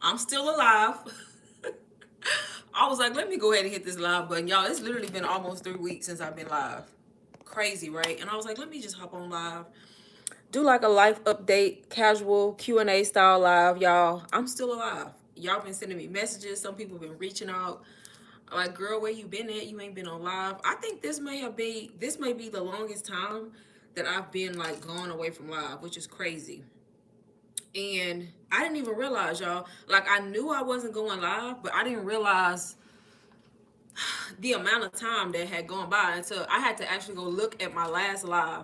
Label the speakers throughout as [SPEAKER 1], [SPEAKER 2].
[SPEAKER 1] I'm still alive. I was like, let me go ahead and hit this live button. Y'all, it's literally been almost 3 weeks since I've been live. Crazy, right? And I was like, let me just hop on live. Do like a life update, casual Q&A style live, y'all. I'm still alive. Y'all been sending me messages. Some people been reaching out. Like, girl, where you been at? You ain't been on live. I think this may be the longest time that I've been like going away from live, which is crazy. And I didn't even realize, y'all. Like, I knew I wasn't going live, but I didn't realize the amount of time that had gone by until I had to actually go look at my last live.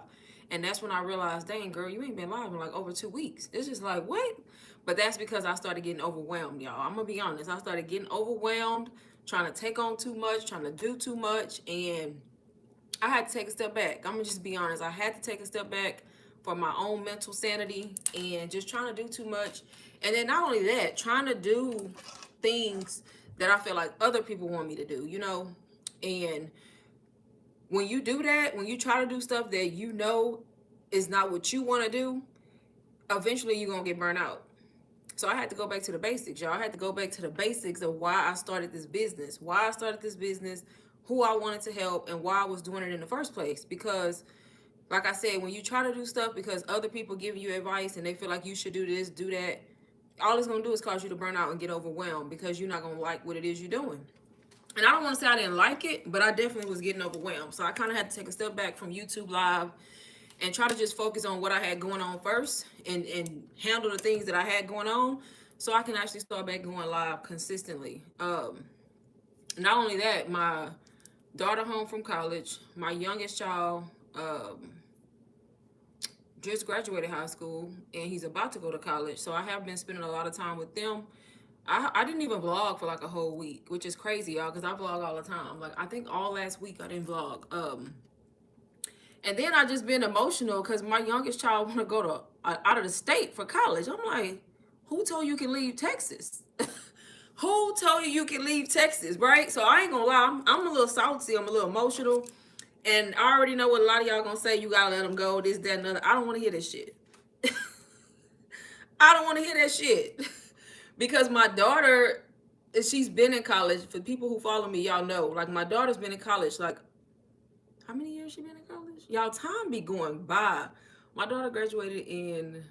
[SPEAKER 1] And that's when I realized, dang, girl, you ain't been live in like over 2 weeks. It's just like, what? But that's because I started getting overwhelmed, y'all. I'm going to be honest. I started getting overwhelmed, trying to take on too much, trying to do too much. And I had to take a step back. I'm going to just be honest. I had to take a step back for my own mental sanity and just trying to do too much. And then not only that, trying to do things that I feel like other people want me to do, you know? And when you do that, when you try to do stuff that you know is not what you want to do, eventually you're going to get burnt out. So I had to go back to the basics, y'all. I had to go back to the basics of why I started this business, who I wanted to help, and why I was doing it in the first place. Because, like I said, when you try to do stuff because other people give you advice and they feel like you should do this, do that, all it's going to do is cause you to burn out and get overwhelmed because you're not going to like what it is you're doing. And I don't want to say I didn't like it, but I definitely was getting overwhelmed. So I kind of had to take a step back from YouTube Live and try to just focus on what I had going on first and handle the things that I had going on so I can actually start back going live consistently. Not only that, my daughter home from college, my youngest child just graduated high school and he's about to go to college. So I have been spending a lot of time with them. I didn't even vlog for like a whole week, which is crazy, y'all, because I vlog all the time. Like, I think all last week I didn't vlog. And then I just been emotional because my youngest child want to go to out of the state for college. I'm like, who told you can leave Texas? Who told you can leave Texas, right? So I ain't gonna lie, I'm a little salty, I'm a little emotional, and I already know what a lot of y'all gonna say. You gotta let them go, this, that, and other. I don't want to hear this shit. I don't want to hear that shit because my daughter, she's been in college. For people who follow me, y'all know. Like, my daughter's been in college. Like, how many years she been in college? Y'all, time be going by. My daughter graduated in,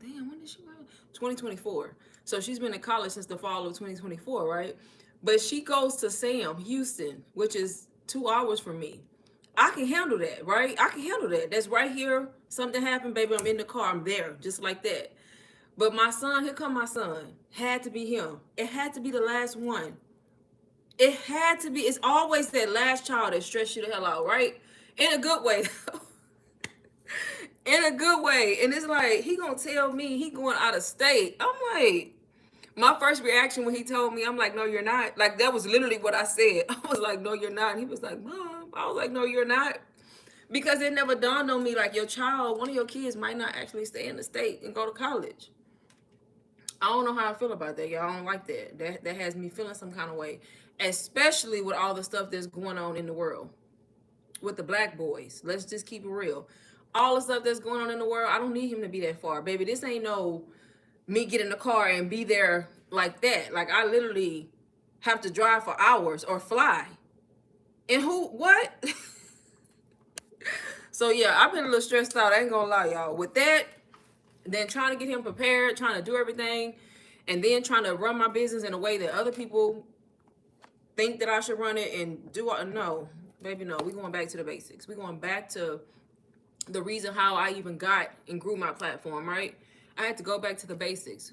[SPEAKER 1] damn, when did she graduate? 2024. So she's been in college since the fall of 2024, right? But she goes to Sam Houston, which is 2 hours from me. I can handle that, right? I can handle that. That's right here. Something happened, baby. I'm in the car. I'm there, just like that. But my son, here come my son. Had to be him. It had to be the last one. It had to be. It's always that last child that stress you the hell out, right? In a good way. In a good way. And it's like, he gonna tell me he going out of state. I'm like, my first reaction when he told me, I'm like, no, you're not. Like, that was literally what I said. I was like, no, you're not. And he was like, Mom. I was like, no, you're not. Because it never dawned on me, like, your child, one of your kids might not actually stay in the state and go to college. I don't know how I feel about that, y'all. I don't like that. That has me feeling some kind of way, especially with all the stuff that's going on in the world with the black boys. Let's just keep it real. All the stuff that's going on in the world, I don't need him to be that far, baby. This ain't no me get in the car and be there like that. Like, I literally have to drive for hours or fly. And who? What? So yeah, I've been a little stressed out. I ain't gonna lie, y'all. With that, then trying to get him prepared, trying to do everything, and then trying to run my business in a way that other people think that I should run it and do. No, baby, no. We're going back to the basics. We're going back to the reason how I even got and grew my platform, right? I had to go back to the basics.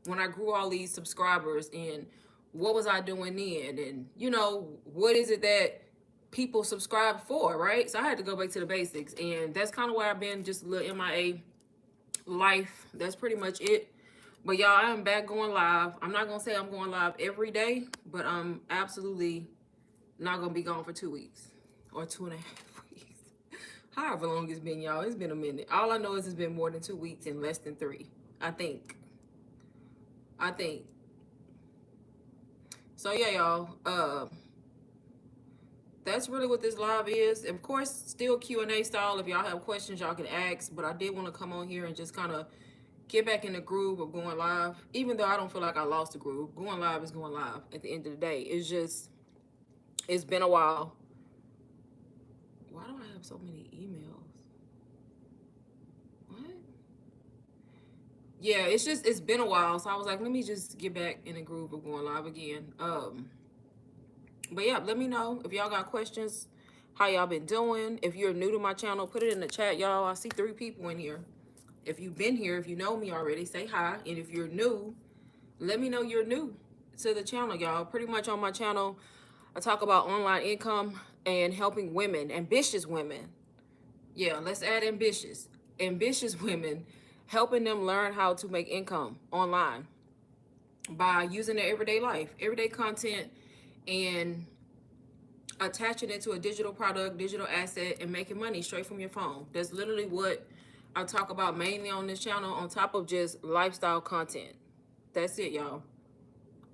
[SPEAKER 1] When I grew all these subscribers, and what was I doing then? And, you know, what is it that people subscribe for, right? So I had to go back to the basics. And that's kind of where I've been, just a little MIA life. That's pretty much it. But y'all, I am back going live. I'm not going to say I'm going live every day, but I'm absolutely not going to be gone for 2 weeks or 2.5 weeks. However long it's been, y'all. It's been a minute. All I know is it's been more than 2 weeks and less than 3. I think. So yeah, y'all. That's really what this live is. Of course, still Q&A style. If y'all have questions, y'all can ask. But I did want to come on here and just kind of get back in the groove of going live. Even though I don't feel like I lost the groove, going live is going live at the end of the day. It's just, it's been a while. Why do I have so many emails? What? Yeah, it's been a while. So I was like, let me just get back in the groove of going live again. But yeah, let me know if y'all got questions, how y'all been doing. If you're new to my channel, put it in the chat, y'all. I see 3 people in here. If you've been here, if you know me already, say hi. And if you're new, let me know you're new to the channel, y'all. Pretty much on my channel, I talk about online income and helping women, ambitious women. Yeah, let's add ambitious. Ambitious women, helping them learn how to make income online by using their everyday life, everyday content, and attaching it to a digital product, digital asset, and making money straight from your phone. That's literally what I talk about mainly on this channel, on top of just lifestyle content. That's it, y'all.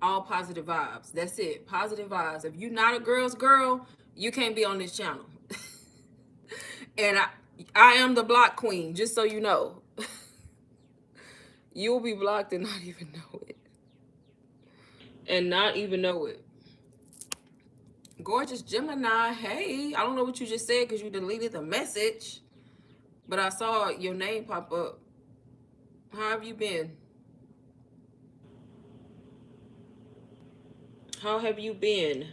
[SPEAKER 1] All positive vibes. That's it. Positive vibes. If you're not a girl's girl, you can't be on this channel. And I am the block queen, just so you know. You'll be blocked and not even know it. And not even know it. Gorgeous Gemini, hey. I don't know what you just said because you deleted the message. But I saw your name pop up. How have you been? How have you been?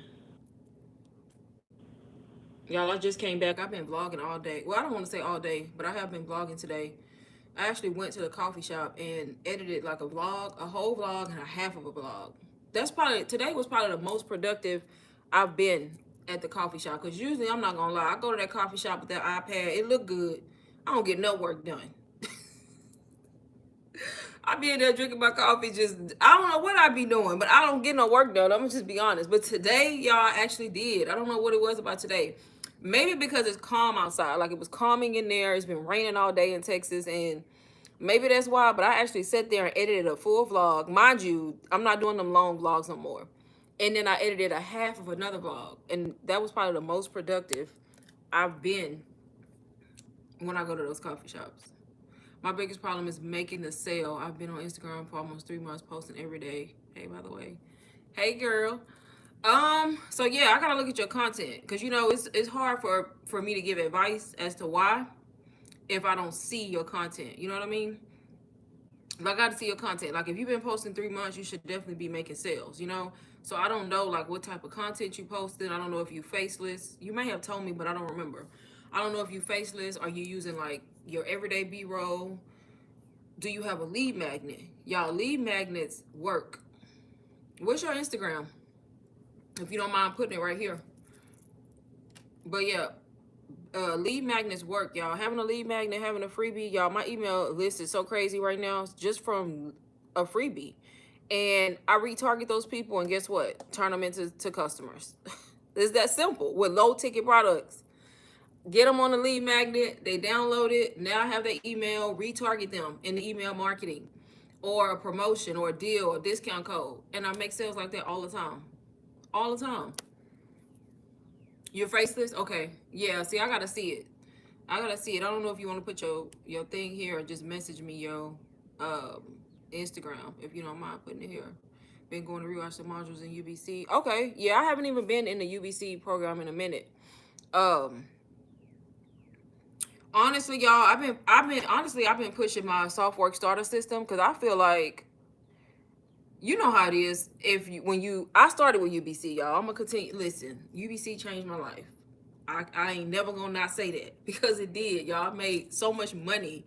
[SPEAKER 1] Y'all, I just came back. I've been vlogging all day. Well, I don't want to say all day, but I have been vlogging today. I actually went to the coffee shop and edited like a vlog, a whole vlog and a half of a vlog. That's probably, today was probably the most productive I've been at the coffee shop. Because usually, I'm not going to lie, I go to that coffee shop with that iPad. It look good. I don't get no work done. I be in there drinking my coffee, just, I don't know what I be doing, but I don't get no work done. I'm gonna just be honest. But today, y'all actually did. I don't know what it was about today. Maybe because it's calm outside. Like it was calming in there. It's been raining all day in Texas, and maybe that's why. But I actually sat there and edited a full vlog. Mind you, I'm not doing them long vlogs no more. And then I edited a half of another vlog, and that was probably the most productive I've been when I go to those coffee shops. My biggest problem is making the sale. I've been on Instagram for almost 3 months, posting every day. Hey, by the way. Hey, girl. So yeah, I gotta look at your content because you know it's hard for me to give advice as to why if I don't see your content. You know what I mean? Like, I gotta see your content. Like if you've been posting 3 months, you should definitely be making sales. You know? So I don't know like what type of content you posted. I don't know if you faceless. You may have told me, but I don't remember. I don't know if you faceless. Are you using like your everyday B-roll? Do you have a lead magnet? Y'all, lead magnets work. What's your Instagram? If you don't mind putting it right here. But yeah, lead magnets work, y'all. Having a lead magnet, having a freebie, y'all. My email list is so crazy right now, just from a freebie, and I retarget those people, and guess what? Turn them into customers. It's that simple with low ticket products. Get them on the lead magnet. They download it. Now I have their email. Retarget them in the email marketing, or a promotion, or a deal, or discount code, and I make sales like that all the time, all the time. You're faceless? Okay. Yeah, see, I gotta see it. I gotta see it. I don't know if you want to put your thing here or just message me your um Instagram if you don't mind putting it here. Been going to rewatch the modules in UBC. Okay. Yeah, I haven't even been in the UBC program in a minute. Um Honestly, y'all, I've been pushing my SoftWorks starter system because I feel like you know how it is. If you when you I started with UBC, y'all. I'm gonna continue. Listen, UBC changed my life. I ain't never gonna not say that because it did, y'all. I made so much money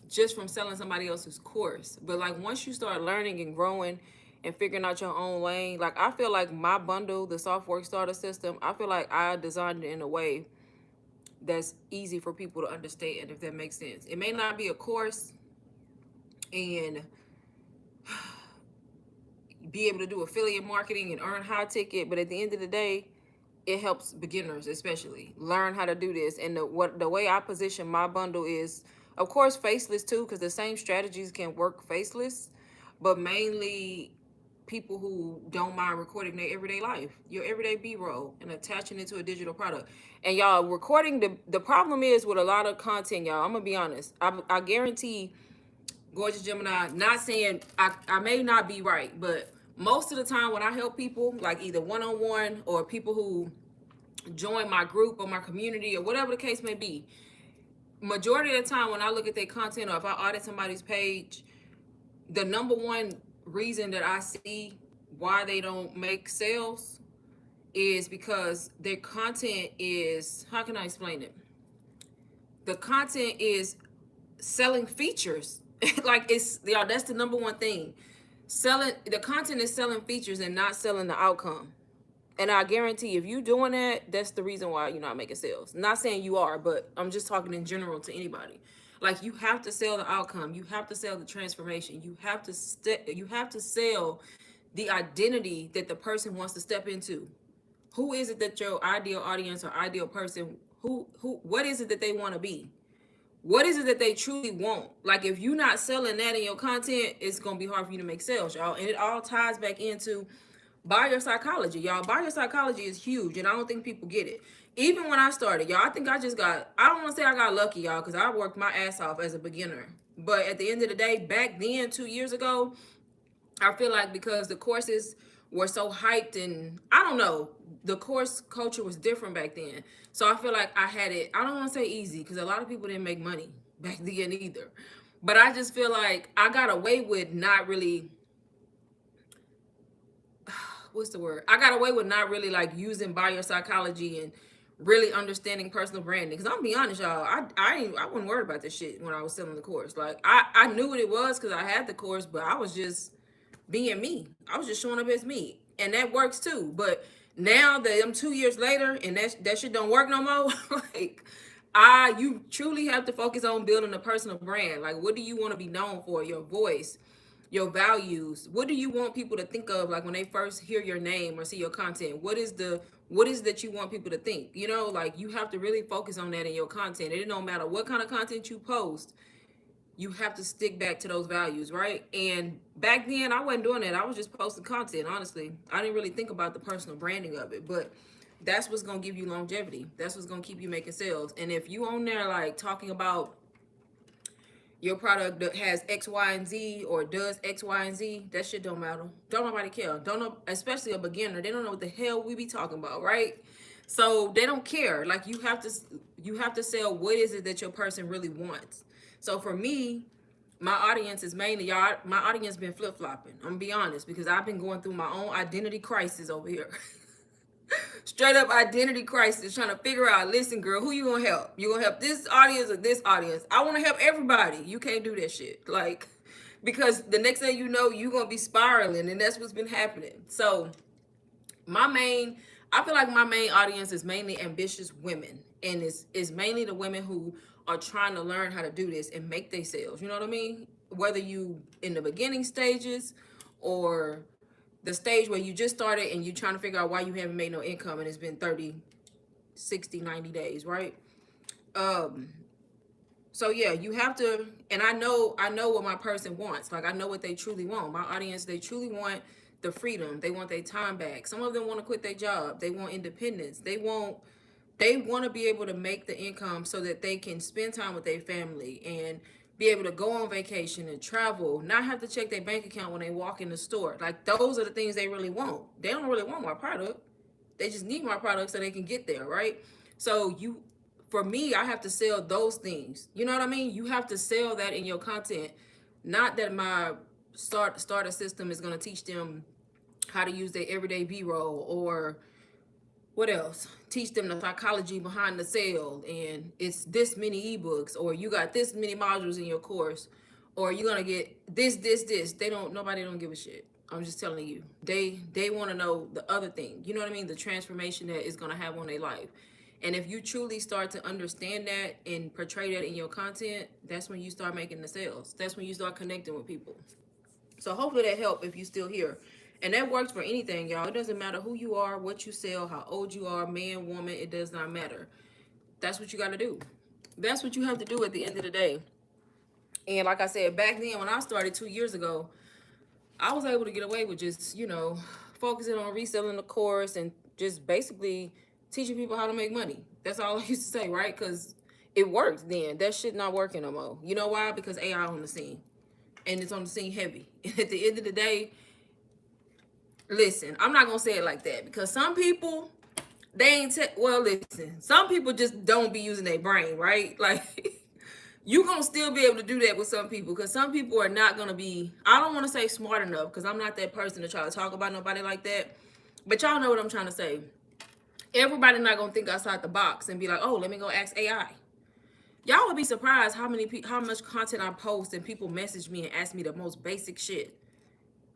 [SPEAKER 1] just from selling somebody else's course. But like once you start learning and growing and figuring out your own lane, like I feel like my bundle, the SoftWorks starter system, I feel like I designed it in a way that's easy for people to understand, if that makes sense. It may not be a course and be able to do affiliate marketing and earn high ticket, but at the end of the day, it helps beginners especially learn how to do this. And the way I position my bundle is, of course, faceless too, because the same strategies can work faceless, but mainly people who don't mind recording their everyday life, your everyday B-roll, and attaching it to a digital product. And y'all, recording, the problem is with a lot of content, y'all, I'm gonna be honest, I guarantee Gorgeous Gemini. Not saying I may not be right, but most of the time when I help people, like either one-on-one or people who join my group or my community or whatever the case may be, majority of the time when I look at their content or if I audit somebody's page, the number one reason that I see why they don't make sales is because their content is, how can I explain it? The content is selling features. Like it's, y'all, that's the number one thing. Selling, the content is selling features and not selling the outcome. And I guarantee if you doing that, that's the reason why you're not making sales. Not saying you are, but I'm just talking in general to anybody. Like you have to sell the outcome. You have to sell the transformation. You have to sell the identity that the person wants to step into. Who is it that your ideal audience or ideal person, what is it that they want to be? What is it that they truly want? Like if you're not selling that in your content, it's gonna be hard for you to make sales, y'all. And it all ties back into buyer psychology, y'all. Buyer psychology is huge, and I don't think people get it. Even when I started, y'all, I think I don't want to say I got lucky, y'all, because I worked my ass off as a beginner. But at the end of the day, back then, 2 years ago, I feel like because the courses were so hyped and I don't know, the course culture was different back then. So I feel like I had it, I don't want to say easy because a lot of people didn't make money back then either. But I just feel like I got away with not really, what's the word? I got away with not really like using buyer psychology and really understanding personal branding. Because I'm gonna be honest, y'all, I wasn't worried about this shit when I was selling the course. Like I knew what it was because I had the course, but I was just being me. I was just showing up as me. And that works too. But now that I'm 2 years later and that shit don't work no more, like you truly have to focus on building a personal brand. Like what do you want to be known for? Your voice, your values. What do you want people to think of like when they first hear your name or see your content? What is that you want people to think? You know, like you have to really focus on that in your content. It don't matter what kind of content you post, you have to stick back to those values, right? And back then I wasn't doing that. I was just posting content, honestly. I didn't really think about the personal branding of it, but that's what's gonna give you longevity. That's what's gonna keep you making sales. And if you on there like talking about your product that has X, Y, and Z or does X, Y, and Z, that shit don't matter. Don't nobody care. Don't know, especially a beginner. They don't know what the hell we be talking about, right? So they don't care. Like you have to sell what is it that your person really wants. So for me, my audience is mainly y'all. My audience been flip flopping. I'm gonna be honest because I've been going through my own identity crisis over here. Straight up identity crisis, trying to figure out, listen, girl, who you gonna help? You gonna help this audience or this audience? I want to help everybody. You can't do that shit. Like, because the next thing you know, you gonna be spiraling, and that's what's been happening. So I feel like my main audience is mainly ambitious women, and it's mainly the women who are trying to learn how to do this and make their sales. You know what I mean? Whether you in the beginning stages or the stage where you just started and you're trying to figure out why you haven't made no income and it's been 30, 60, 90 days, right? So yeah, you have to, and I know what my person wants. Like I know what they truly want. My audience, they truly want the freedom. They want their time back. Some of them want to quit their job. They want independence. They want to be able to make the income so that they can spend time with their family and be able to go on vacation and travel, not have to check their bank account when they walk in the store. Like those are the things they really want. They don't really want my product. They just need my product so they can get there, right? So for me, I have to sell those things. You know what I mean? You have to sell that in your content. Not that my starter system is going to teach them how to use their everyday B-roll or what else? Teach them the psychology behind the sale, and it's this many ebooks, or you got this many modules in your course, or you're gonna get this. Nobody don't give a shit. I'm just telling you. They want to know the other thing. You know what I mean? The transformation that is gonna have on their life. And if you truly start to understand that and portray that in your content, that's when you start making the sales. That's when you start connecting with people. So hopefully that helped if you're still here. And that works for anything, y'all. It doesn't matter who you are, what you sell, how old you are, man, woman, it does not matter. That's what you got to do. That's what you have to do at the end of the day. And like I said, back then when I started 2 years ago, I was able to get away with just, focusing on reselling the course and just basically teaching people how to make money. That's all I used to say, right? Because it worked then. That shit not working no more. You know why? Because AI on the scene. and it's on the scene heavy. And at the end of the day, listen, I'm not gonna say it like that because some people they ain't well. Listen, some people just don't be using their brain, right? Like you gonna still be able to do that with some people because some people are not gonna be. I don't want to say smart enough because I'm not that person to try to talk about nobody like that. But y'all know what I'm trying to say. Everybody not gonna think outside the box and be like, oh, let me go ask AI. Y'all would be surprised how much content I post and people message me and ask me the most basic shit.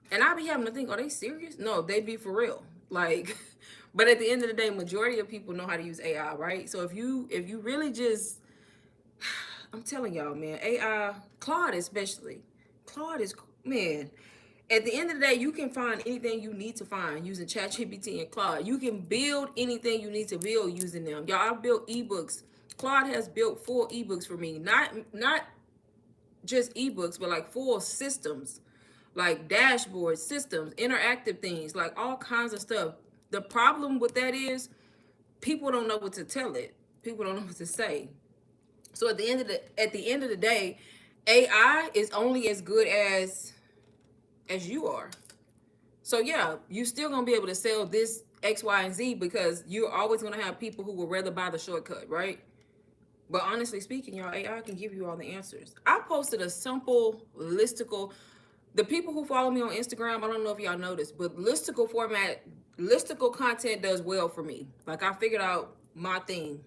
[SPEAKER 1] And I be having to think, are they serious? No, they be for real. Like, but at the end of the day, majority of people know how to use AI, right? So if you really just, I'm telling y'all, man, AI, Claude especially, Claude is, man, at the end of the day, you can find anything you need to find using ChatGPT and Claude. You can build anything you need to build using them. Y'all, I've built ebooks. Claude has built full ebooks for me. Not just ebooks, but like full systems, like dashboard systems, interactive things, like all kinds of stuff. The problem with that is people don't know what to tell it. People don't know what to say. So at the end of the day, AI is only as good as you are. So yeah, you still gonna be able to sell this X, Y, and Z because you're always gonna have people who would rather buy the shortcut, right? But honestly speaking, y'all, AI can give you all the answers. I posted a simple listicle. The people who follow me on Instagram, I don't know if y'all noticed, but listicle content does well for me. Like I figured out my thing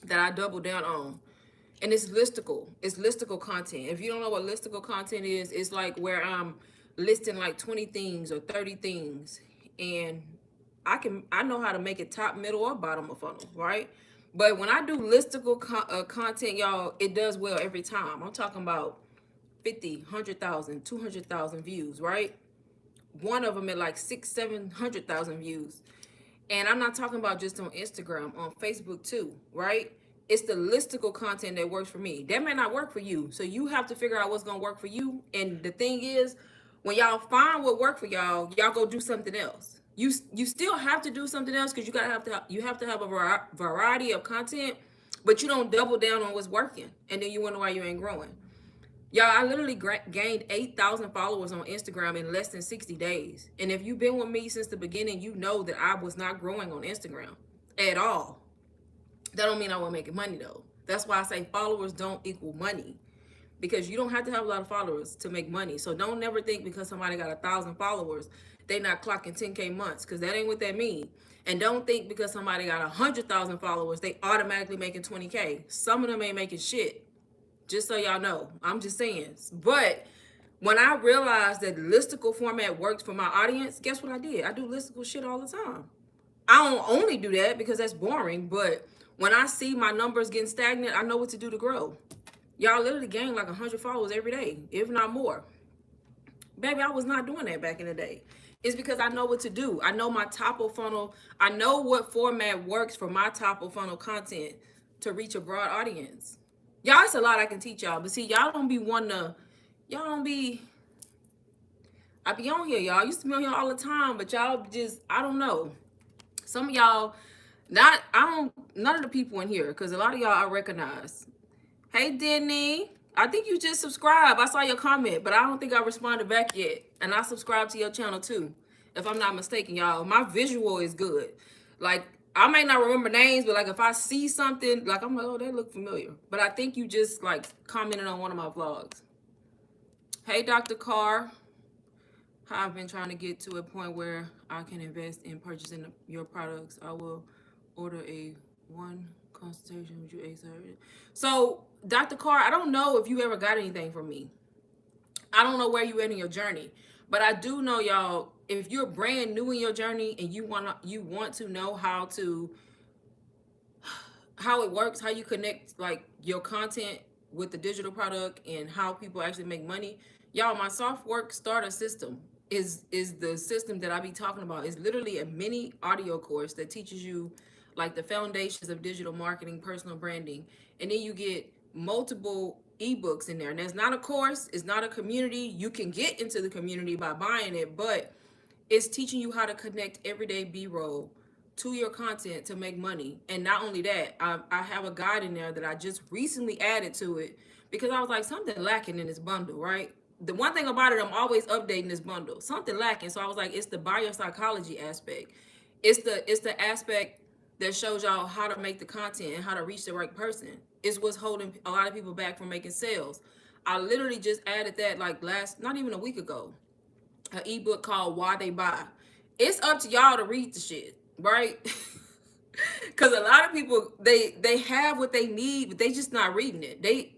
[SPEAKER 1] that I double down on. And it's listicle. It's listicle content. If you don't know what listicle content is, it's like where I'm listing like 20 things or 30 things. And I know how to make it top, middle, or bottom of funnel, right? But when I do listicle content, y'all, it does well every time. I'm talking about 50, 100,000, 200,000 views, right? One of them at like 700,000 views. And I'm not talking about just on Instagram, on Facebook too, right? It's the listicle content that works for me. That may not work for you. So you have to figure out what's gonna work for you. And the thing is, when y'all find what worked for y'all, y'all go do something else. You still have to do something else because you have to have a variety of content, but you don't double down on what's working, and then you wonder why you ain't growing. Y'all, I literally gained 8,000 followers on Instagram in less than 60 days. And if you've been with me since the beginning, you know that I was not growing on Instagram at all. That don't mean I wasn't making money though. That's why I say followers don't equal money. Because you don't have to have a lot of followers to make money. So don't never think because somebody got 1,000 followers, they not clocking 10K months, because that ain't what that mean. And don't think because somebody got 100,000 followers, they automatically making 20K. Some of them ain't making shit. Just so y'all know. I'm just saying. But when I realized that listicle format works for my audience, guess what I did? I do listicle shit all the time. I don't only do that because that's boring, but when I see my numbers getting stagnant, I know what to do to grow. Y'all literally gain like 100 followers every day, if not more. Baby, I was not doing that back in the day. It's because I know what to do. I know my top of funnel. I know what format works for my top of funnel content to reach a broad audience. Y'all, it's a lot I can teach y'all. But see, y'all don't be wanting to, y'all don't be, I be on here, y'all. I used to be on here all the time, but y'all just, I don't know. Some of y'all, none of the people in here, because a lot of y'all I recognize. Hey, Denny. I think you just subscribed. I saw your comment, but I don't think I responded back yet. And I subscribed to your channel too, if I'm not mistaken, y'all. My visual is good. Like, I may not remember names, but like if I see something, like I'm like, oh, that look familiar. But I think you just like commented on one of my vlogs. Hey, Dr. Carr. I've been trying to get to a point where I can invest in purchasing your products. I will order a one consultation with you ASAP. So, Dr. Carr, I don't know if you ever got anything from me. I don't know where you at in your journey, but I do know, y'all, if you're brand new in your journey and you want to know how it works, how you connect like your content with the digital product and how people actually make money, y'all, my SoftWorks starter system is the system that I be talking about. It's literally a mini audio course that teaches you like the foundations of digital marketing, personal branding, and then you get multiple ebooks in there. And that's not a course, it's not a community. You can get into the community by buying it, but it's teaching you how to connect everyday B-roll to your content to make money. And not only that, I have a guide in there that I just recently added to it because I was like, something lacking in this bundle, right? the one thing about it, I'm always updating this bundle. Something lacking. So I was like, it's the biopsychology aspect. It's the aspect that shows y'all how to make the content and how to reach the right person. It's what's holding a lot of people back from making sales. I literally just added that like not even a week ago, an ebook called Why They Buy. It's up to y'all to read the shit, right? Because a lot of people, they have what they need, but they just not reading it.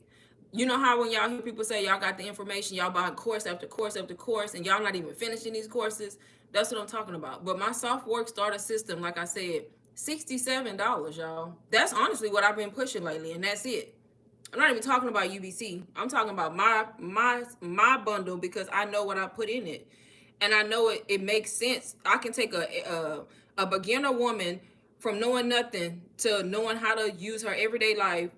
[SPEAKER 1] You know how when y'all hear people say y'all got the information, y'all buying course after course after course, and y'all not even finishing these courses. That's what I'm talking about. But my soft work starter system, like I said, $67, y'all. That's honestly what I've been pushing lately, and that's it. I'm not even talking about UBC. I'm talking about my bundle, because I know what I put in it, and I know it makes sense. I can take a beginner woman from knowing nothing to knowing how to use her everyday life,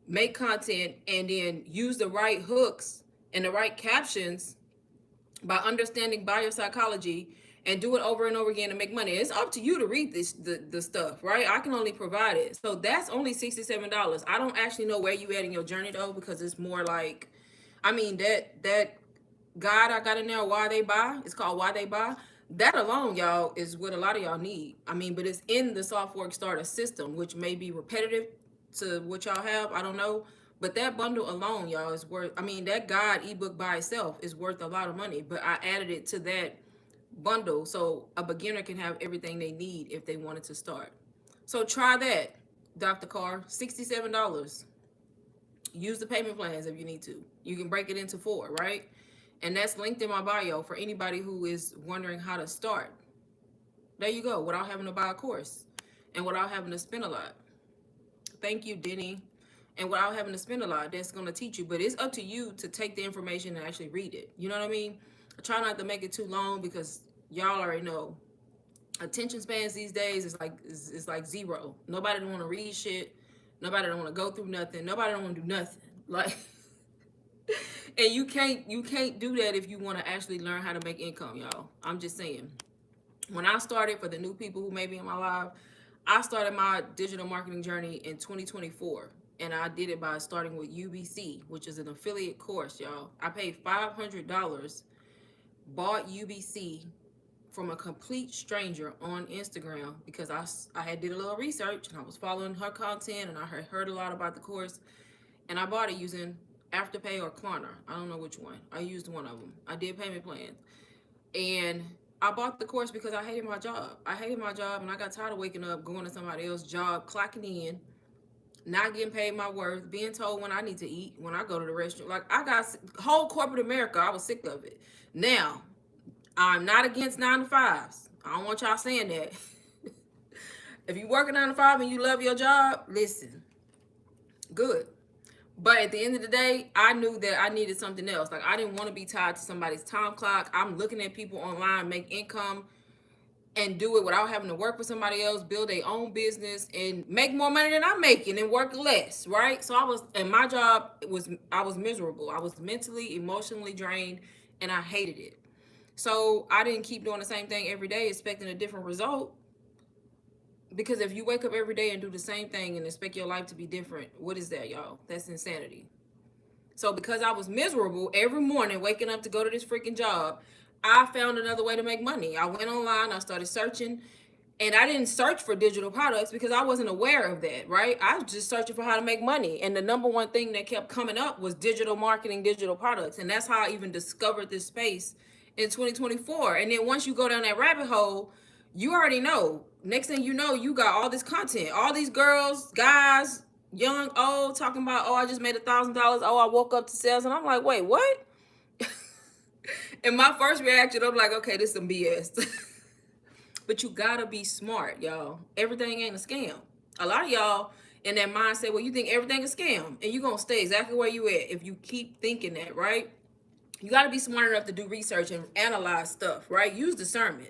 [SPEAKER 1] make content, and then use the right hooks and the right captions by understanding biopsychology, and do it over and over again to make money. It's up to you to read the stuff, right? I can only provide it. So that's only $67. I don't actually know where you at in your journey though, because it's more like, I mean, that guide I got in there, Why They Buy, it's called Why They Buy. That alone, y'all, is what a lot of y'all need. I mean, but it's in the soft work starter system, which may be repetitive to what y'all have. I don't know. But that bundle alone, y'all, is worth, I mean, that guide ebook by itself is worth a lot of money. But I added it to that bundle so a beginner can have everything they need if they wanted to start. So try that, Dr. Carr. $67. Use the payment plans if you need to. You can break it into 4, right? And that's linked in my bio for anybody who is wondering how to start. There you go, without having to buy a course and without having to spend a lot. Thank you, Denny. And without having to spend a lot, that's going to teach you. But it's up to you to take the information and actually read it. You know what I mean? I try not to make it too long, because y'all already know attention spans these days is like zero. Nobody don't want to read shit. Nobody don't want to go through nothing. Nobody don't want to do nothing. Like, and you can't do that if you want to actually learn how to make income, y'all. I'm just saying. When I started, for the new people who may be in my live, I started my digital marketing journey in 2024. And I did it by starting with UBC, which is an affiliate course, y'all. I paid $500, bought UBC from a complete stranger on Instagram, because I had did a little research and I was following her content, and I had heard a lot about the course, and I bought it using Afterpay or Klarna. I don't know which one. I used one of them. I did payment plans. And I bought the course because I hated my job. I hated my job, and I got tired of waking up, going to somebody else's job, clocking in, not getting paid my worth, being told when I need to eat, when I go to the restaurant. Like, I got whole corporate America. I was sick of it. Now, I'm not against 9 to 5s. I don't want y'all saying that. If you work a 9 to 5 and you love your job, listen, good. But at the end of the day, I knew that I needed something else. Like, I didn't want to be tied to somebody's time clock. I'm looking at people online make income and do it without having to work for somebody else, build their own business, and make more money than I'm making and work less, right? So and my job I was miserable. I was mentally, emotionally drained, and I hated it. So I didn't keep doing the same thing every day expecting a different result. Because if you wake up every day and do the same thing and expect your life to be different, what is that, y'all? That's insanity. So because I was miserable every morning waking up to go to this freaking job, I found another way to make money. I went online, I started searching, and I didn't search for digital products because I wasn't aware of that, right? I was just searching for how to make money. And the number one thing that kept coming up was digital marketing, digital products. And that's how I even discovered this space in 2024. And then once you go down that rabbit hole, you already know. Next thing you know, you got all this content, all these girls, guys, young, old, talking about, oh, I just made $1,000. Oh, I woke up to sales. And I'm like, wait, what? And my first reaction, I'm like, okay, this is some BS. But you gotta be smart, y'all. Everything ain't a scam. A lot of y'all in that mindset, well, you think everything is a scam, and you're gonna stay exactly where you at if you keep thinking that, right? You gotta be smart enough to do research and analyze stuff, right? Use discernment.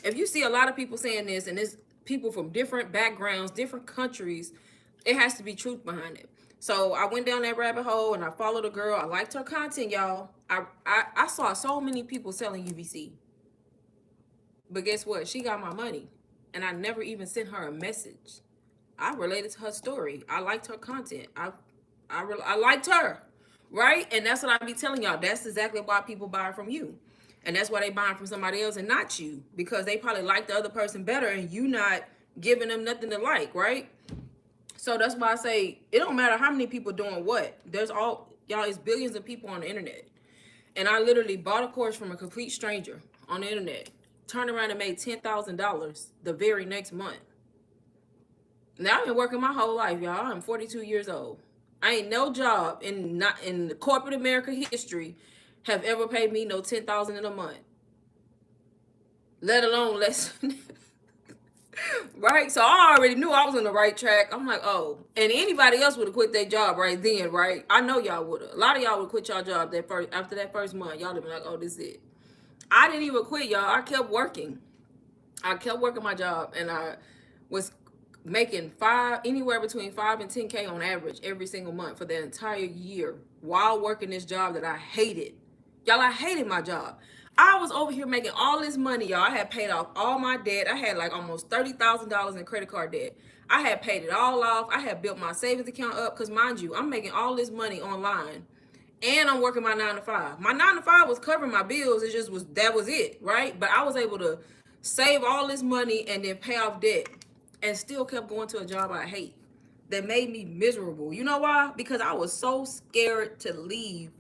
[SPEAKER 1] If you see a lot of people saying this, and it's people from different backgrounds, different countries, it has to be truth behind it. So I went down that rabbit hole and I followed a girl. I liked her content, y'all. I saw so many people selling UBC. But guess what? She got my money. And I never even sent her a message. I related to her story. I liked her content. I liked her. right? And that's what I be telling y'all. That's exactly why people buy from you. And that's why they buying from somebody else and not you. Because they probably like the other person better and you not giving them nothing to like, right? So that's why I say it don't matter how many people doing what. There's all y'all, it's billions of people on the internet. And I literally bought a course from a complete stranger on the internet, turned around and made $10,000 the very next month. Now I've been working my whole life, y'all. I'm 42 years old. I ain't no job in not in the corporate America history have ever paid me no 10,000 in a month. Let alone less. Right? So I already knew I was on the right track. I'm like, oh, and anybody else would have quit their job right then, right? I know y'all would have. A lot of y'all would quit y'all job that first after that first month. Y'all would be like, oh, this is it. I didn't even quit, y'all. I kept working. I kept working my job, and I was making anywhere between 5 and 10K on average every single month for the entire year while working this job that I hated. Y'all, I hated my job. I was over here making all this money, y'all. I had paid off all my debt. I had like almost $30,000 in credit card debt. I had paid it all off. I had built my savings account up because, mind you, I'm making all this money online and I'm working my 9 to 5. My 9 to 5 was covering my bills. It just was, that was it, right? But I was able to save all this money and then pay off debt and still kept going to a job I hate that made me miserable. You know why? Because I was so scared to leave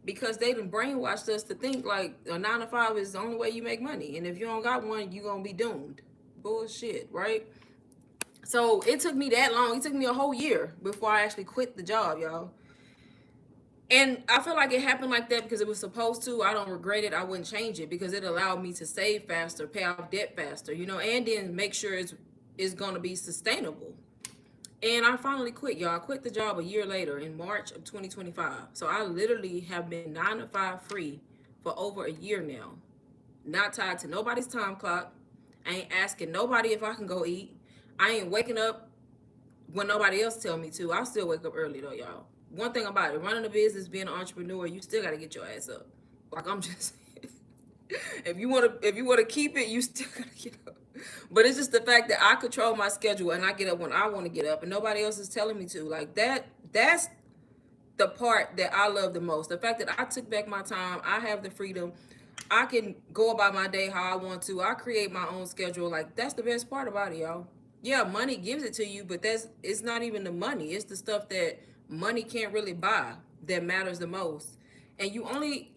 [SPEAKER 1] because they done brainwashed us to think like a 9 to 5 is the only way you make money. And if you don't got one, you're going to be doomed. Bullshit, right? So it took me that long. It took me a whole year before I actually quit the job, y'all. And I feel like it happened like that because it was supposed to. I don't regret it. I wouldn't change it because it allowed me to save faster, pay off debt faster, and then make sure it's going to be sustainable. And I finally quit, y'all. I quit the job a year later in March of 2025. So I literally have been 9 to 5 free for over a year now. Not tied to nobody's time clock. I ain't asking nobody if I can go eat. I ain't waking up when nobody else tell me to. I still wake up early though, y'all. One thing about it, running a business, being an entrepreneur, you still gotta get your ass up. Like I'm just if you wanna keep it, you still gotta get up. But it's just the fact that I control my schedule and I get up when I want to get up and nobody else is telling me to. Like that's the part that I love the most. The fact that I took back my time, I have the freedom. I can go about my day how I want to. I create my own schedule. Like that's the best part about it, y'all. Yeah, money gives it to you, but it's not even the money. It's the stuff that money can't really buy that matters the most. And you only,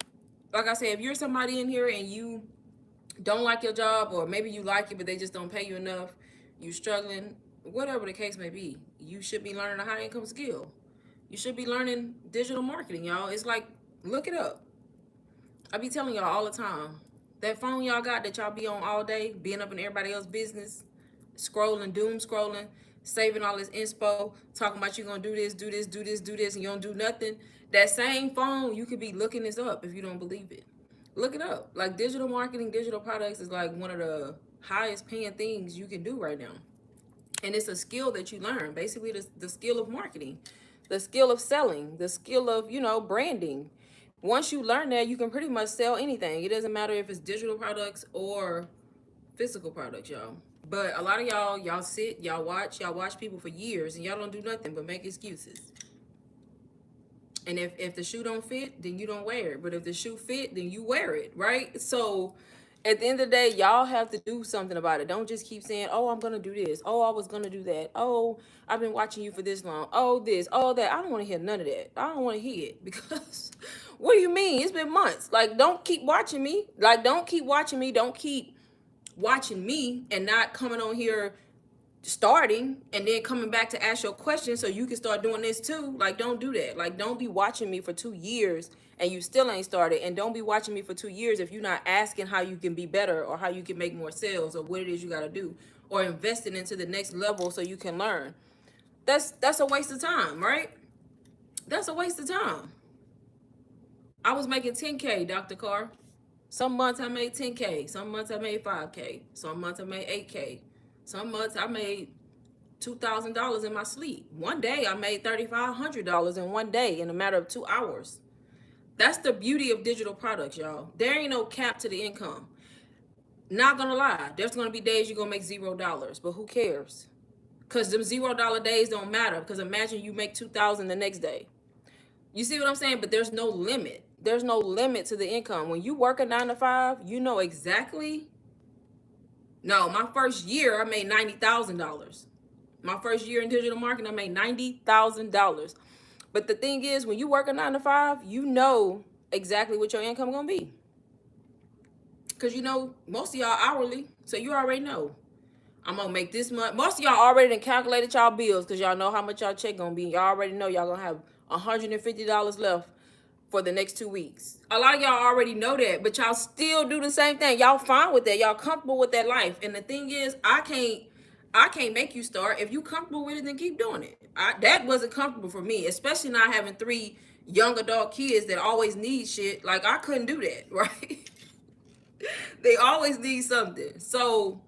[SPEAKER 1] like I said, if you're somebody in here and you don't like your job, or maybe you like it but they just don't pay you enough, you struggling, whatever the case may be, you should be learning a high income skill. You should be learning digital marketing, y'all. It's like, look it up. I be telling y'all all the time, that phone y'all got that y'all be on all day, being up in everybody else's business, scrolling, doom scrolling, saving all this inspo, talking about you gonna do this, do this, do this, do this, and you don't do nothing. That same phone, you could be looking this up if you don't believe it. Look it up. Like digital marketing, digital products is like one of the highest paying things you can do right now. And it's a skill that you learn. Basically, the skill of marketing, the skill of selling, the skill of, branding. Once you learn that, you can pretty much sell anything. It doesn't matter if it's digital products or physical products, y'all. But a lot of y'all sit, y'all watch people for years and y'all don't do nothing but make excuses. And if the shoe don't fit, then you don't wear it. But if the shoe fit, then you wear it, right? So at the end of the day, y'all have to do something about it. Don't just keep saying, oh, I'm going to do this. Oh, I was going to do that. Oh, I've been watching you for this long. Oh, this, oh, that. I don't want to hear none of that. I don't want to hear it because what do you mean? It's been months. Like, don't keep watching me. Like, don't keep watching me. Don't keep watching me and not coming on here starting and then coming back to ask your questions so you can start doing this too. Like, don't do that. Like, don't be watching me for 2 years and you still ain't started, and don't be watching me for 2 years if you're not asking how you can be better or how you can make more sales or what it is you got to do or investing into the next level so you can learn. That's a waste of time, right? That's a waste of time. I was making 10K, Dr. Carr. Some months I made 10K. Some months I made 5K. Some months I made 8K. Some months I made $2,000 in my sleep. One day I made $3,500 in one day in a matter of 2 hours. That's the beauty of digital products, y'all. There ain't no cap to the income. Not gonna lie, there's gonna be days you're gonna make $0, but who cares? Because them $0 days don't matter. Because imagine you make $2,000 the next day. You see what I'm saying? But there's no limit. There's no limit to the income. When you work a 9 to 5, you know exactly. No, my first year I made $90,000. My first year in digital marketing, I made $90,000. But the thing is, when you work a 9 to 5, you know exactly what your income gonna be. Cause you know most of y'all hourly, so you already know. I'm gonna make this much. Most of y'all already done calculated y'all bills because y'all know how much y'all check gonna be. Y'all already know y'all gonna have $150 left for the next 2 weeks. A lot of y'all already know that, but y'all still do the same thing. Y'all fine with that. Y'all comfortable with that life. And the thing is, I can't make you start. If you comfortable with it, then keep doing it. That wasn't comfortable for me, especially not having 3 young adult kids that always need shit. Like I couldn't do that, right? They always need something. So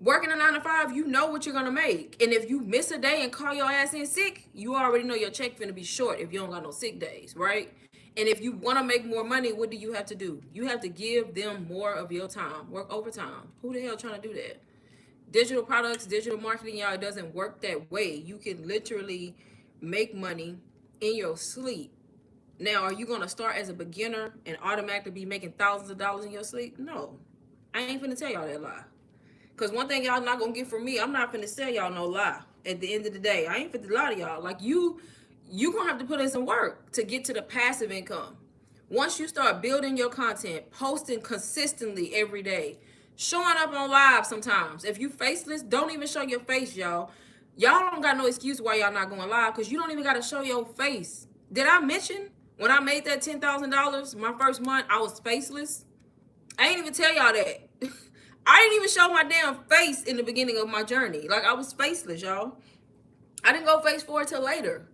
[SPEAKER 1] working a 9 to 5, you know what you're gonna make. And if you miss a day and call your ass in sick, you already know your check finna be short if you don't got no sick days, right? And if you wanna make more money, what do you have to do? You have to give them more of your time. Work overtime. Who the hell trying to do that? Digital products, digital marketing, y'all, it doesn't work that way. You can literally make money in your sleep. Now, are you gonna start as a beginner and automatically be making thousands of dollars in your sleep? No. I ain't finna tell y'all that lie. Because one thing y'all not gonna get from me, I'm not finna sell y'all no lie. At the end of the day, I ain't finna lie to y'all. Like you gonna have to put in some work to get to the passive income. Once you start building your content, posting consistently every day, showing up on live sometimes. If you faceless, don't even show your face, y'all. Y'all don't got no excuse why y'all not going live because you don't even got to show your face. Did I mention when I made that $10,000 my first month, I was faceless? I ain't even tell y'all that. I didn't even show my damn face in the beginning of my journey. Like I was faceless, y'all. I didn't go face for it till later.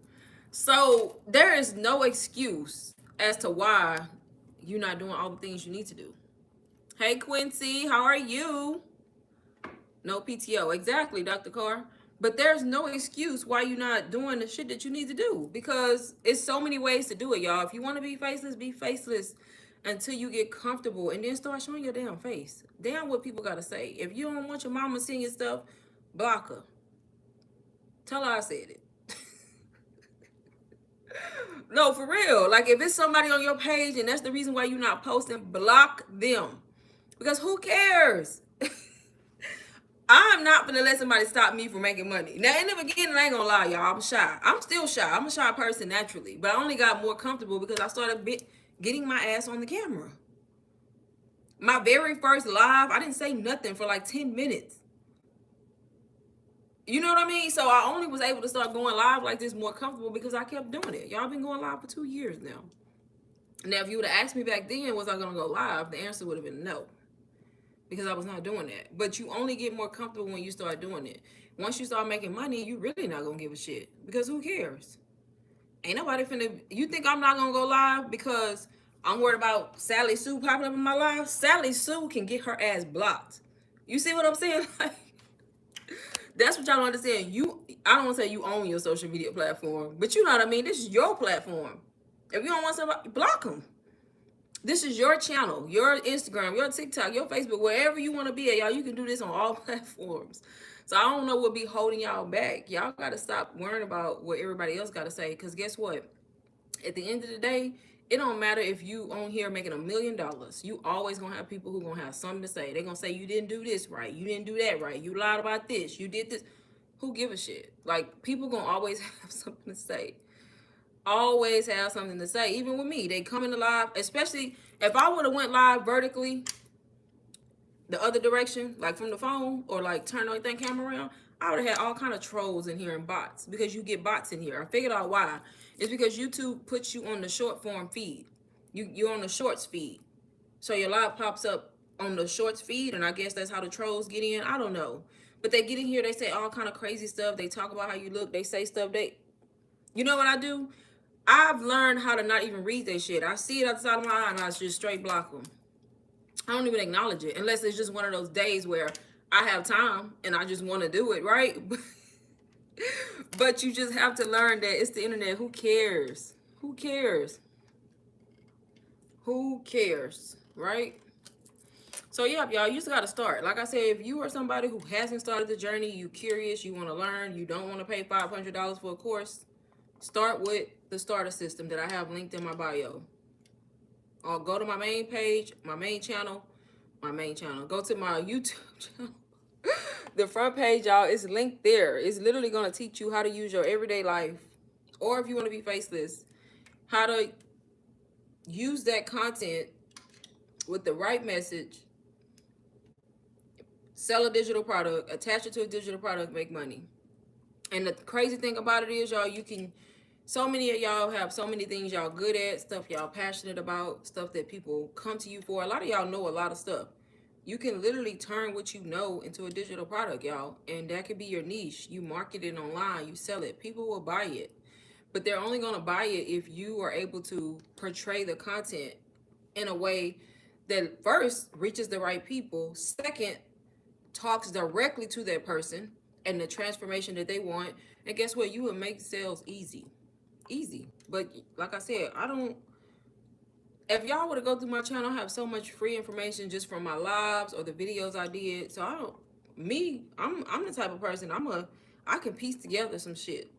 [SPEAKER 1] So there is no excuse as to why you're not doing all the things you need to do. Hey Quincy, how are you? No PTO. Exactly, Dr. Carr. But there's no excuse why you're not doing the shit that you need to do because it's so many ways to do it, y'all. If you want to be faceless until you get comfortable and then start showing your damn face. Damn what people got to say. If you don't want your mama seeing your stuff, block her. Tell her I said it. No, for real. Like if it's somebody on your page and that's the reason why you're not posting, block them. Because who cares? I'm not gonna let somebody stop me from making money. Now in the beginning, I ain't gonna lie, y'all. I'm shy. I'm still shy. I'm a shy person naturally, but I only got more comfortable because I started getting my ass on the camera. My very first live, I didn't say nothing for like 10 minutes. You know what I mean? So I only was able to start going live like this more comfortable because I kept doing it. Y'all been going live for 2 years now. Now, if you would have asked me back then, was I gonna go live? The answer would have been no. Because I was not doing that. But you only get more comfortable when you start doing it. Once you start making money, you really not gonna give a shit. Because who cares? Ain't nobody finna. You think I'm not gonna go live because I'm worried about Sally Sue popping up in my life? Sally Sue can get her ass blocked. You see what I'm saying? Like, that's what y'all don't understand. I don't want to say you own your social media platform, but you know what I mean. This is your platform. If you don't want somebody, block them. This is your channel, your Instagram, your TikTok, your Facebook, wherever you want to be at, y'all. You can do this on all platforms. So I don't know what be holding y'all back. Y'all got to stop worrying about what everybody else got to say. Because guess what? At the end of the day, it don't matter if you on here making $1 million. You always going to have people who going to have something to say. They're going to say, you didn't do this right. You didn't do that right. You lied about this. You did this. Who give a shit? Like, people going to always have something to say. Always have something to say. Even with me, they come into live, especially if I would have went live vertically the other direction, like from the phone, or like turn everything camera around, I would have had all kind of trolls in here and bots, because you get bots in here. I figured out why. It's because YouTube puts you on the short form feed. You're on the shorts feed, so your live pops up on the shorts feed, and I guess that's how the trolls get in. I don't know, but they get in here, they say all kind of crazy stuff. They talk about how you look. They say stuff. You know what I do? I've learned how to not even read that shit. I see it at the side of my eye and I just straight block them. I don't even acknowledge it unless it's just one of those days where I have time and I just want to do it, right? But you just have to learn that it's the internet. Who cares? Who cares? Who cares, right? So yeah, y'all, you just got to start. Like I said, if you are somebody who hasn't started the journey, you curious, you want to learn, you don't want to pay $500 for a course, Start with the starter system that I have linked in my bio. Or go to my main page, my main channel, Go to my YouTube channel. The front page, y'all, is linked there. It's literally going to teach you how to use your everyday life. Or if you want to be faceless, how to use that content with the right message, sell a digital product, attach it to a digital product, make money. And the crazy thing about it is, y'all, you can, so many of y'all have so many things y'all good at, stuff y'all passionate about, stuff that people come to you for. A lot of y'all know a lot of stuff. You can literally turn what you know into a digital product, y'all. And that could be your niche. You market it online, you sell it. People will buy it. But they're only going to buy it if you are able to portray the content in a way that first reaches the right people, second talks directly to that person and the transformation that they want. And guess what? You will make sales easy. Easy. But like I said, I don't, if y'all were to go through my channel, I have so much free information just from my lives or the videos I did. So I don't, I'm the type of person, I can piece together some shit.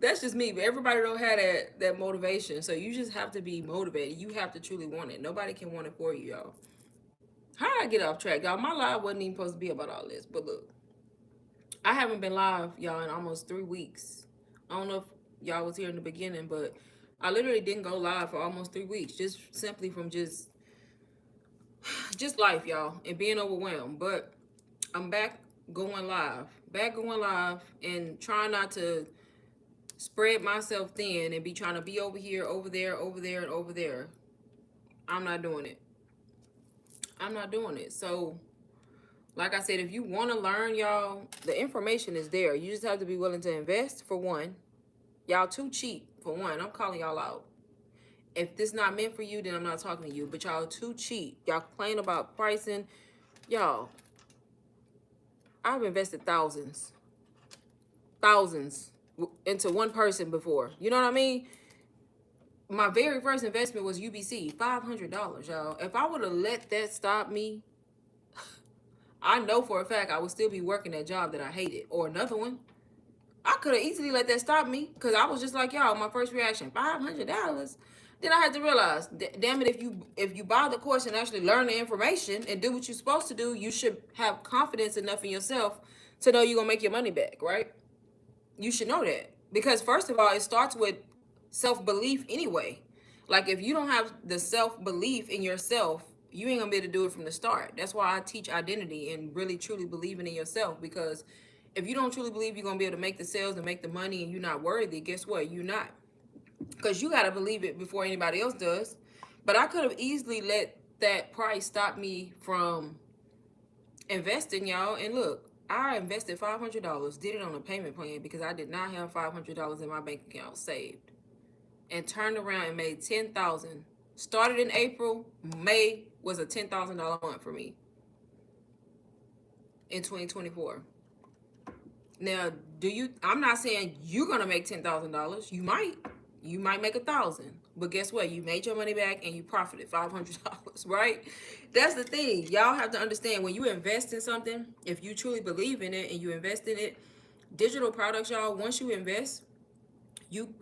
[SPEAKER 1] That's just me, but everybody don't have that motivation. So you just have to be motivated. You have to truly want it. Nobody can want it for you, y'all. How did I get off track, y'all? My live wasn't even supposed to be about all this. But look, I haven't been live, y'all, in almost 3 weeks. I don't know if y'all was here in the beginning, but I literally didn't go live for almost 3 weeks, just simply from just life, y'all, and being overwhelmed. But I'm back going live, and trying not to spread myself thin and be trying to be over here, over there, over there, and over there. I'm not doing it. So, like I said, if you want to learn, y'all, the information is there. You just have to be willing to invest, for one. Y'all too cheap, for one. I'm calling y'all out. If this not meant for you, then I'm not talking to you. But y'all too cheap. Y'all complain about pricing. Y'all, I've invested thousands into one person before. You know what I mean? My very first investment was UBC, $500, y'all. If I would have let that stop me, I know for a fact I would still be working that job that I hated, or another one. I could have easily let that stop me, because I was just like y'all. My first reaction, $500. Then I had to realize, damn it, if you buy the course and actually learn the information and do what you're supposed to do, you should have confidence enough in yourself to know you're gonna make your money back, right? You should know that, because first of all, it starts with self-belief anyway. Like, if you don't have the self-belief in yourself, you ain't gonna be able to do it from the start. That's why I teach identity and really truly believing in yourself, because if you don't truly believe you're gonna be able to make the sales and make the money and you're not worthy, guess what? You're not. Because you gotta believe it before anybody else does. But I could have easily let that price stop me from investing, y'all. And look, I invested $500, did it on a payment plan because I did not have $500 in my bank account saved, and turned around and made $10,000. Started in April. May was a $10,000 month for me in 2024. Now, I'm not saying you're gonna make $10,000. You might make 1,000, but guess what? You made your money back and you profited $500, right? That's the thing. Y'all have to understand, when you invest in something, if you truly believe in it and you invest in it, digital products, y'all, once you invest,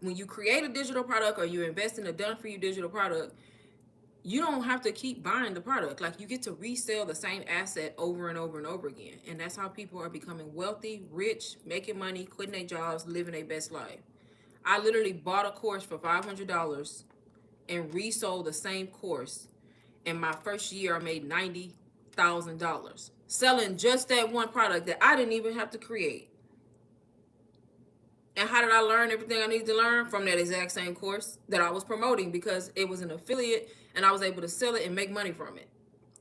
[SPEAKER 1] when you create a digital product or you invest in a done for you digital product, you don't have to keep buying the product. Like, you get to resell the same asset over and over and over again. And that's how people are becoming wealthy, rich, making money, quitting their jobs, living their best life. I literally bought a course for $500 and resold the same course. In my first year, I made $90,000 selling just that one product that I didn't even have to create. And how did I learn everything I needed to learn? From that exact same course that I was promoting, because it was an affiliate and I was able to sell it and make money from it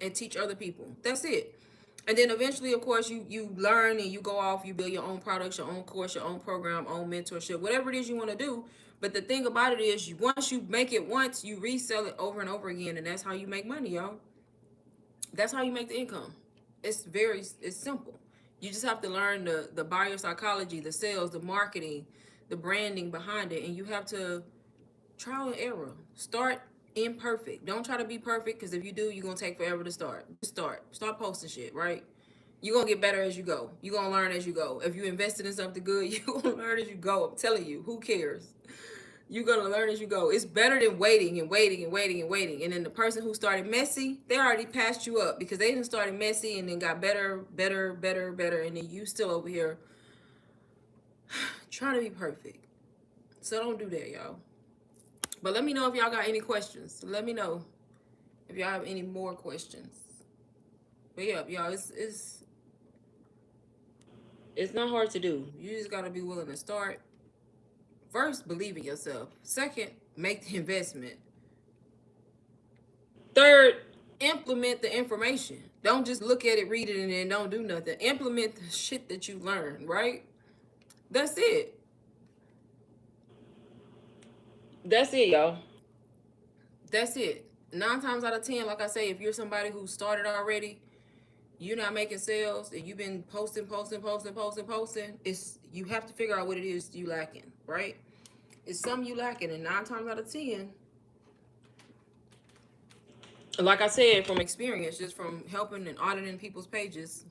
[SPEAKER 1] and teach other people. That's it. And then eventually, of course, you learn and you go off, you build your own products, your own course, your own program, own mentorship, whatever it is you want to do. But the thing about it is, once you make it once, you resell it over and over again. And that's how you make money, y'all. That's how you make the income. It's simple. You just have to learn the buyer psychology, the sales, the marketing, the branding behind it. And you have to trial and error. Start imperfect. Don't try to be perfect, because if you do, you're going to take forever to start. Just start. Start posting shit, right? You're going to get better as you go. You're going to learn as you go. If you invested in something good, you're going to learn as you go. I'm telling you, who cares? You're going to learn as you go. It's better than waiting and waiting and waiting and waiting. And then the person who started messy, they already passed you up because they didn't started messy and then got better, better, better, better. And then you still over here trying to be perfect. So don't do that, y'all. But let me know if y'all got any questions. Let me know if y'all have any more questions. But yeah, y'all, it's not hard to do. You just gotta be willing to start. First, believe in yourself. Second, make the investment. Third, implement the information. Don't just look at it, read it, and then don't do nothing. Implement the shit that you learned, right? That's it. That's it, y'all. That's it. 9 times out of 10, like I say, if you're somebody who started already, you're not making sales, and you've been posting, it's you have to figure out what it is you lacking, right? It's something you lacking, and 9 times out of 10, like I said, from experience, just from helping and auditing people's pages,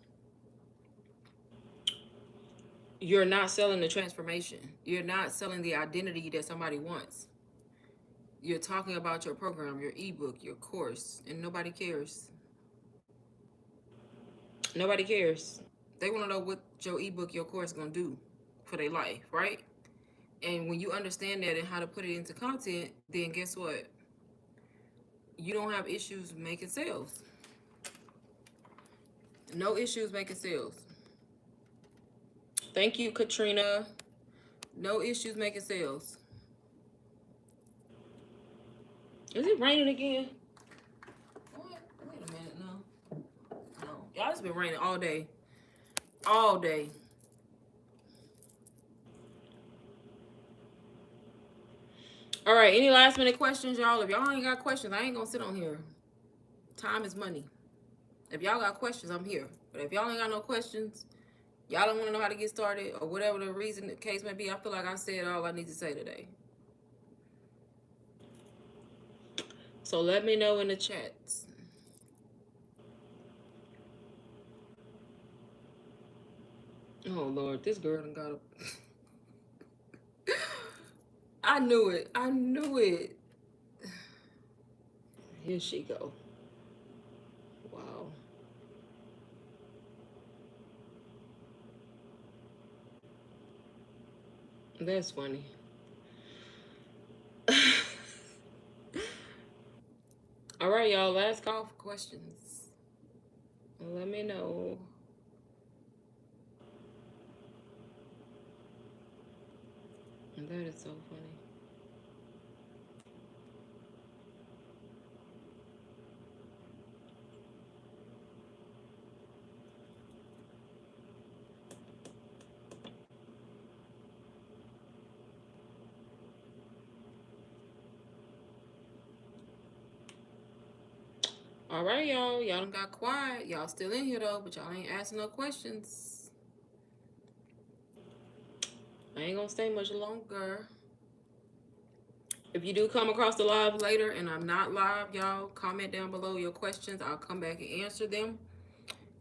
[SPEAKER 1] you're not selling the transformation. You're not selling the identity that somebody wants. You're talking about your program, your ebook, your course, and nobody cares. Nobody cares. They want to know what your ebook, your course is going to do for their life, right? And when you understand that and how to put it into content, then guess what? You don't have issues making sales. No issues making sales. Thank you, Katrina. No issues making sales. Is it raining again? What? Wait a minute, no. No. Y'all, it's been raining all day. All day. All right, any last minute questions, y'all? If y'all ain't got questions, I ain't gonna sit on here. Time is money. If y'all got questions, I'm here. But if y'all ain't got no questions, y'all don't want to know how to get started, or whatever the reason, the case may be, I feel like I said all I need to say today. So let me know in the chats. Oh Lord, this girl done got a I knew it. I knew it. Here she go. Wow. That's funny. All right, y'all. Last call for questions. Let me know. That is so funny. All right, y'all. Y'all done got quiet. Y'all still in here though, but y'all ain't asking no questions. I ain't gonna stay much longer. If you do come across the live later and I'm not live, y'all, comment down below your questions. I'll come back and answer them.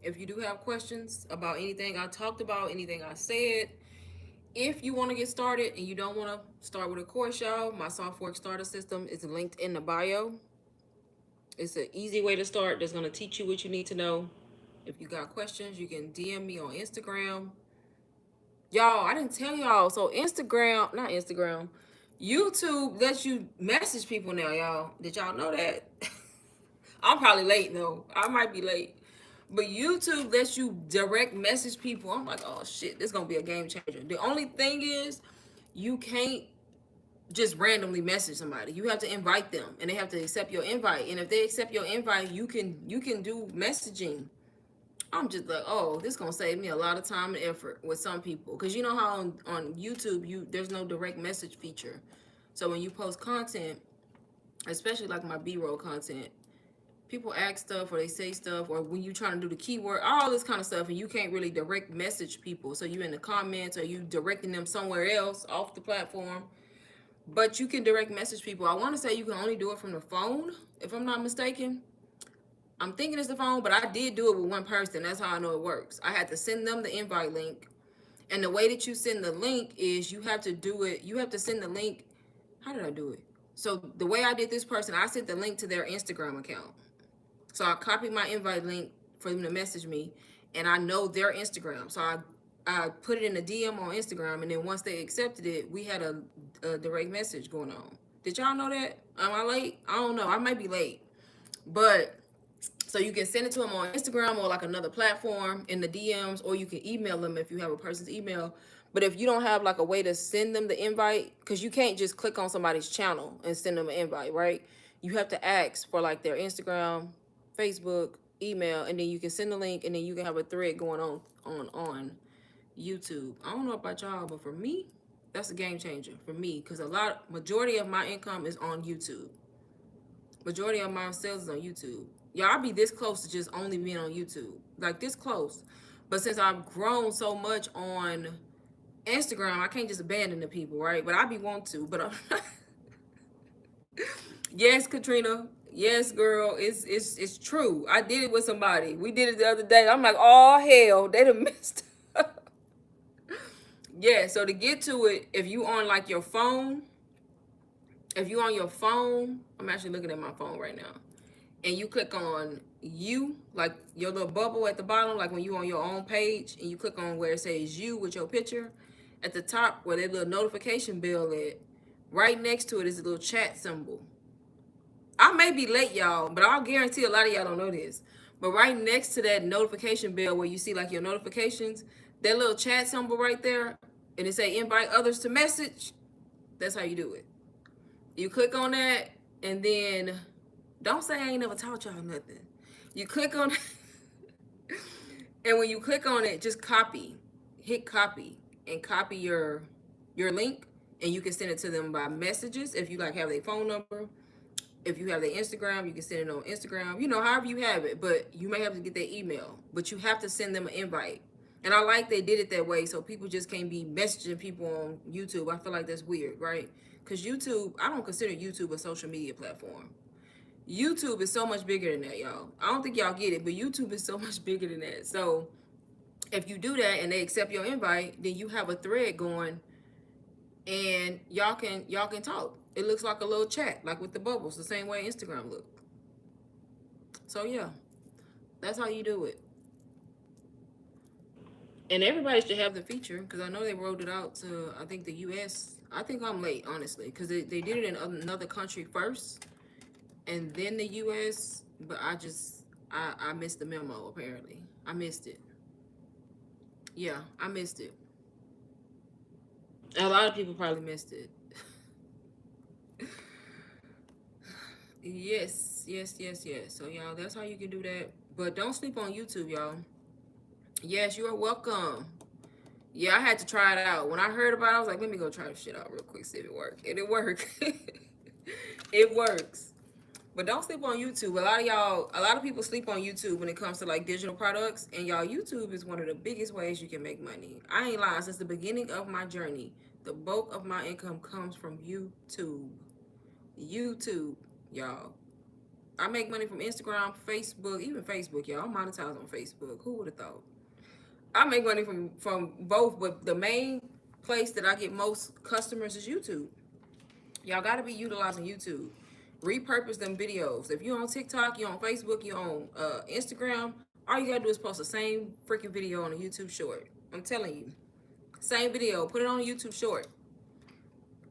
[SPEAKER 1] If you do have questions about anything I talked about, anything I said, if you want to get started and you don't want to start with a course, y'all, my SoftWorks starter system is linked in the bio. It's an easy way to start that's going to teach you what you need to know. If you got questions, you can DM me on Instagram. Y'all, I didn't tell y'all. So Instagram, not Instagram, YouTube lets you message people now, y'all. Did y'all know that? I'm probably late though. I might be late. But YouTube lets you direct message people. I'm like, oh shit, this is gonna be a game changer. The only thing is you can't just randomly message somebody. You have to invite them and they have to accept your invite. And if they accept your invite, you can do messaging. I'm just like, oh, this gonna save me a lot of time and effort with some people. Cause you know how on YouTube there's no direct message feature. So when you post content, especially like my B-roll content, people ask stuff or they say stuff, or when you trying to do the keyword, all this kind of stuff, and you can't really direct message people. So you in the comments or you directing them somewhere else off the platform. But you can direct message people. I want to say you can only do it from the phone, if I'm not mistaken. I'm thinking it's the phone, but I did do it with one person. That's how I know it works. I had to send them the invite link. And the way that you send the link is you have to do it. You have to send the link. How did I do it? So the way I did this person, I sent the link to their Instagram account. So I copied my invite link for them to message me, and I know their Instagram. So I put it in a DM on Instagram, and then once they accepted it, we had a direct message going on. Did y'all know that? Am I late? I don't know. I might be late, but so you can send it to them on Instagram or like another platform in the DMs, or you can email them if you have a person's email. But if you don't have like a way to send them the invite, because you can't just click on somebody's channel and send them an invite, right? You have to ask for like their Instagram, Facebook, email, and then you can send the link, and then you can have a thread going on YouTube. I don't know about y'all, but for me, that's a game changer for me, because majority of my income is on YouTube. Majority of my sales is on YouTube. Y'all, I be this close to just only being on YouTube, like this close. But since I've grown so much on Instagram, I can't just abandon the people, right? But I be want to. But yes, Katrina. Yes, girl. It's true. I did it with somebody. We did it the other day. I'm like, oh hell, they done messed up. Yeah. So to get to it, if you on like your phone, if you on your phone, I'm actually looking at my phone right now, and you click on you, like your little bubble at the bottom, like when you on your own page, and you click on where it says you with your picture, at the top where that little notification bell at, right next to it is a little chat symbol. I may be late, y'all, but I'll guarantee a lot of y'all don't know this. But right next to that notification bell where you see like your notifications, that little chat symbol right there, and it say invite others to message, that's how you do it. You click on that, and then don't say I ain't never taught y'all nothing. You click on it, and when you click on it, just hit copy, and copy your link, and you can send it to them by messages if you like have their phone number. If you have their Instagram, you can send it on Instagram. You know, however you have it, but you may have to get their email. But you have to send them an invite. And I like they did it that way, so people just can't be messaging people on YouTube. I feel like that's weird, right? Because YouTube, I don't consider YouTube a social media platform. YouTube is so much bigger than that, y'all. I don't think y'all get it, but YouTube is so much bigger than that. So if you do that and they accept your invite, then you have a thread going, and y'all can talk. It looks like a little chat, like with the bubbles, the same way Instagram look. So yeah, that's how you do it. And everybody should have the feature, because I know they rolled it out to, I think, the US. I think I'm late, honestly, because they did it in another country first and then the US. But I missed the memo, apparently. I missed it. Yeah, I missed it. A lot of people probably missed it. Yes, yes, yes, yes. So, y'all, that's how you can do that. But don't sleep on YouTube, y'all. Yes, you are welcome. Yeah, I had to try it out. When I heard about it, I was like, let me go try this shit out real quick, see if it works. And it worked. It works. But don't sleep on YouTube. A lot of people sleep on YouTube when it comes to like digital products. And y'all, YouTube is one of the biggest ways you can make money. I ain't lying. Since the beginning of my journey, the bulk of my income comes from YouTube. YouTube, y'all. I make money from Instagram, Facebook, even Facebook, y'all. I'm monetized on Facebook. Who would have thought? I make money from both, but the main place that I get most customers is YouTube. Y'all got to be utilizing YouTube. Repurpose them videos. If you're on TikTok, you're on Facebook, you're on Instagram, all you got to do is post the same freaking video on a YouTube short. I'm telling you. Same video. Put it on a YouTube short.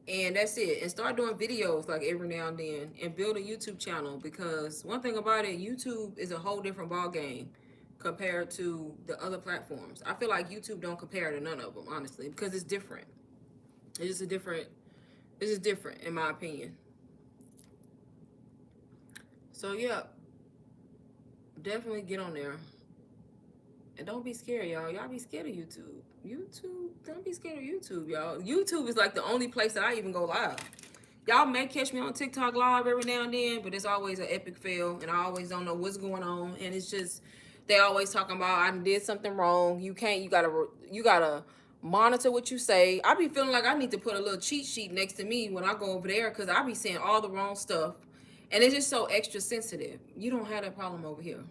[SPEAKER 1] And that's it. And start doing videos like every now and then, and build a YouTube channel, because one thing about it, YouTube is a whole different ball game compared to the other platforms. I feel like YouTube don't compare to none of them, honestly, because it's different. It's just different in my opinion. So yeah, definitely get on there. And don't be scared, y'all. Y'all be scared of YouTube. Don't be scared of YouTube, y'all. YouTube is like the only place that I even go live. Y'all may catch me on TikTok live every now and then, but it's always an epic fail, and I always don't know what's going on. And it's just, they always talking about I did something wrong. You gotta monitor what you say. I be feeling like I need to put a little cheat sheet next to me when I go over there, because I be saying all the wrong stuff. And it's just so extra sensitive. You don't have that problem over here.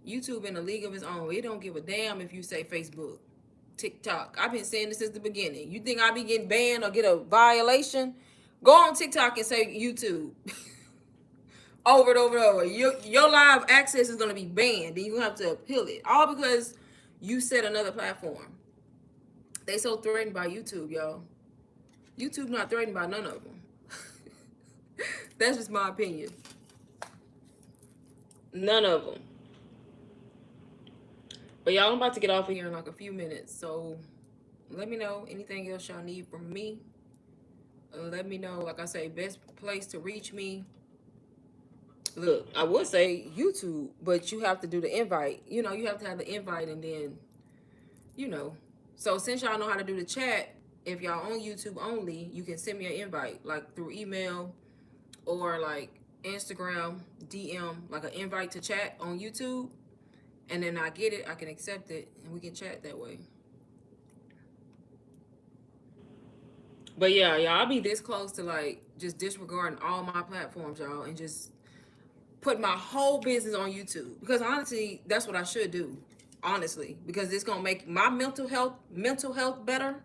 [SPEAKER 1] YouTube in a league of its own. It don't give a damn if you say Facebook, TikTok. I've been saying this since the beginning. You think I be getting banned or get a violation? Go on TikTok and say YouTube. Over and over and over. Your live access is gonna be banned, and you have to appeal it. All because you set another platform. They so threatened by YouTube, y'all. YouTube not threatened by none of them. That's just my opinion. None of them. But y'all, I'm about to get off of here in like a few minutes. So let me know anything else y'all need from me. Let me know. Like I say, best place to reach me. Look, I would say YouTube, but you have to do the invite. You know, you have to have the invite, and then, you know. So since y'all know how to do the chat, if y'all on YouTube only, you can send me an invite, like through email or like Instagram, DM, like an invite to chat on YouTube. And then I get it, I can accept it, and we can chat that way. But yeah, y'all, I'll be this close to like just disregarding all my platforms, y'all, and just put my whole business on YouTube. Because honestly, that's what I should do. Honestly, because it's gonna make my mental health better.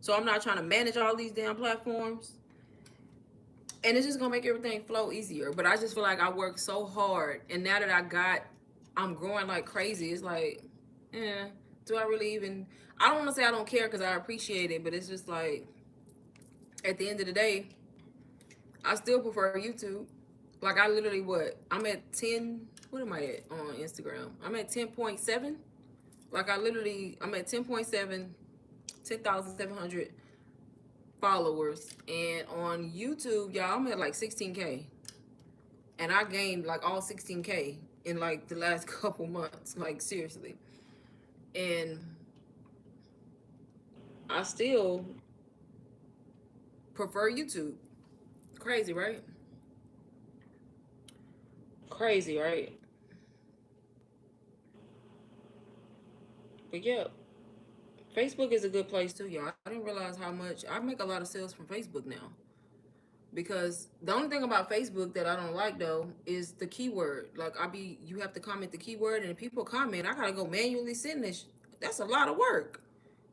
[SPEAKER 1] So I'm not trying to manage all these damn platforms. And it's just gonna make everything flow easier. But I just feel like I worked so hard, and now that I'm growing like crazy. It's like, do I really even? I don't want to say I don't care because I appreciate it, but it's just like, at the end of the day, I still prefer YouTube. Like I literally, I'm at 10. What am I at on Instagram? I'm at 10.7. Like I'm at 10.7, 10,700 followers, and on YouTube, y'all, I'm at like 16K, and I gained like all 16K in like the last couple months, like seriously. And I still prefer YouTube. Crazy, right? Crazy, right? But yeah, Facebook is a good place too, y'all. I didn't realize how much I make a lot of sales from Facebook now. Because the only thing about Facebook that I don't like though is the keyword. Like you have to comment the keyword, and if people comment, I gotta go manually send this. That's a lot of work.